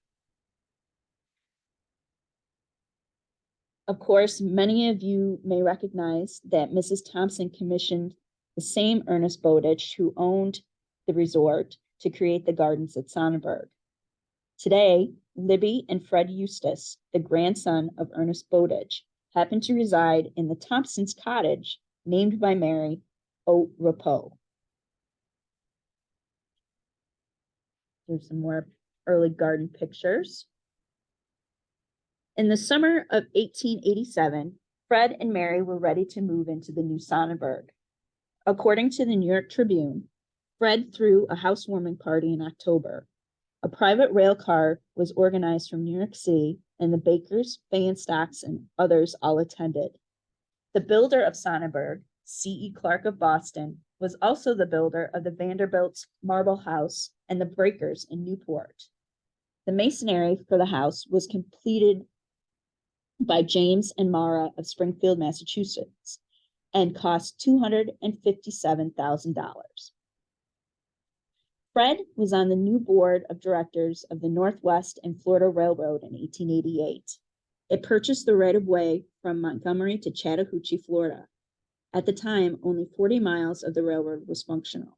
Of course, many of you may recognize that Mrs. Thompson commissioned the same Ernest Bowditch who owned the resort to create the gardens at Sonnenberg. Today, Libby and Fred Eustace, the grandson of Ernest Bowditch, happen to reside in the Thompsons' cottage, named by Mary, Haute Repos. Here's some more early garden pictures. In the summer of 1887, Fred and Mary were ready to move into the new Sonnenberg. According to the New York Tribune, Fred threw a housewarming party in October. A private rail car was organized from New York City, and the Bakers, Fayentstocks, and others all attended. The builder of Sonnenberg, C.E. Clark of Boston, was also the builder of the Vanderbilt's Marble House and the Breakers in Newport. The masonry for the house was completed by James and Mara of Springfield, Massachusetts, and cost $257,000. Fred was on the new board of directors of the Northwest and Florida Railroad in 1888. It purchased the right-of-way from Montgomery to Chattahoochee, Florida. At the time, only 40 miles of the railroad was functional.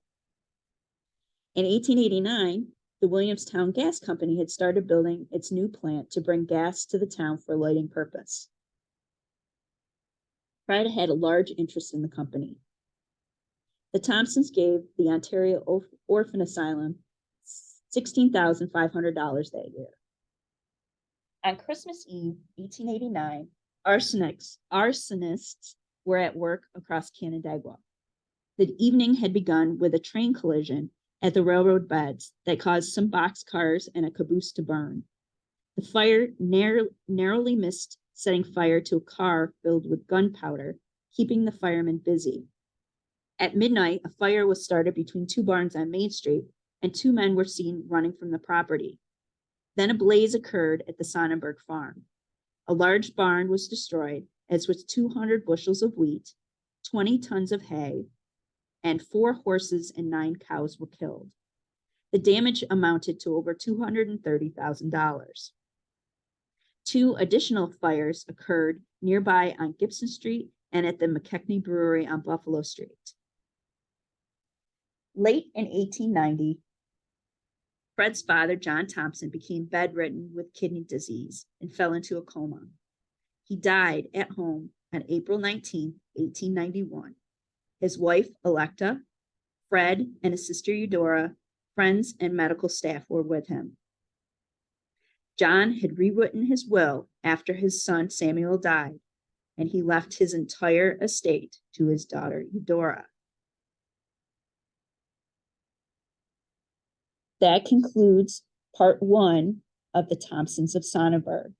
In 1889, the Williamstown Gas Company had started building its new plant to bring gas to the town for lighting purpose. Fred had a large interest in the company. The Thompsons gave the Ontario Orphan Asylum $16,500 that year. On Christmas Eve, 1889, arsonists were at work across Canandaigua. The evening had begun with a train collision at the railroad beds that caused some boxcars and a caboose to burn. The fire narrowly missed setting fire to a car filled with gunpowder, keeping the firemen busy. At midnight, a fire was started between 2 barns on Main Street, and 2 men were seen running from the property. Then a blaze occurred at the Sonnenberg farm. A large barn was destroyed, as was 200 bushels of wheat, 20 tons of hay, and 4 horses and 9 cows were killed. The damage amounted to over $230,000. 2 additional fires occurred nearby on Gibson Street and at the McKechnie Brewery on Buffalo Street. Late in 1890, Fred's father, John Thompson, became bedridden with kidney disease and fell into a coma. He died at home on April 19, 1891. His wife, Electa, Fred, and his sister Eudora Friends and medical staff were with him. John had rewritten his will after his son Samuel died, and he left his entire estate to his daughter Eudora. That concludes part 1 of the Thompsons of Sonnenberg.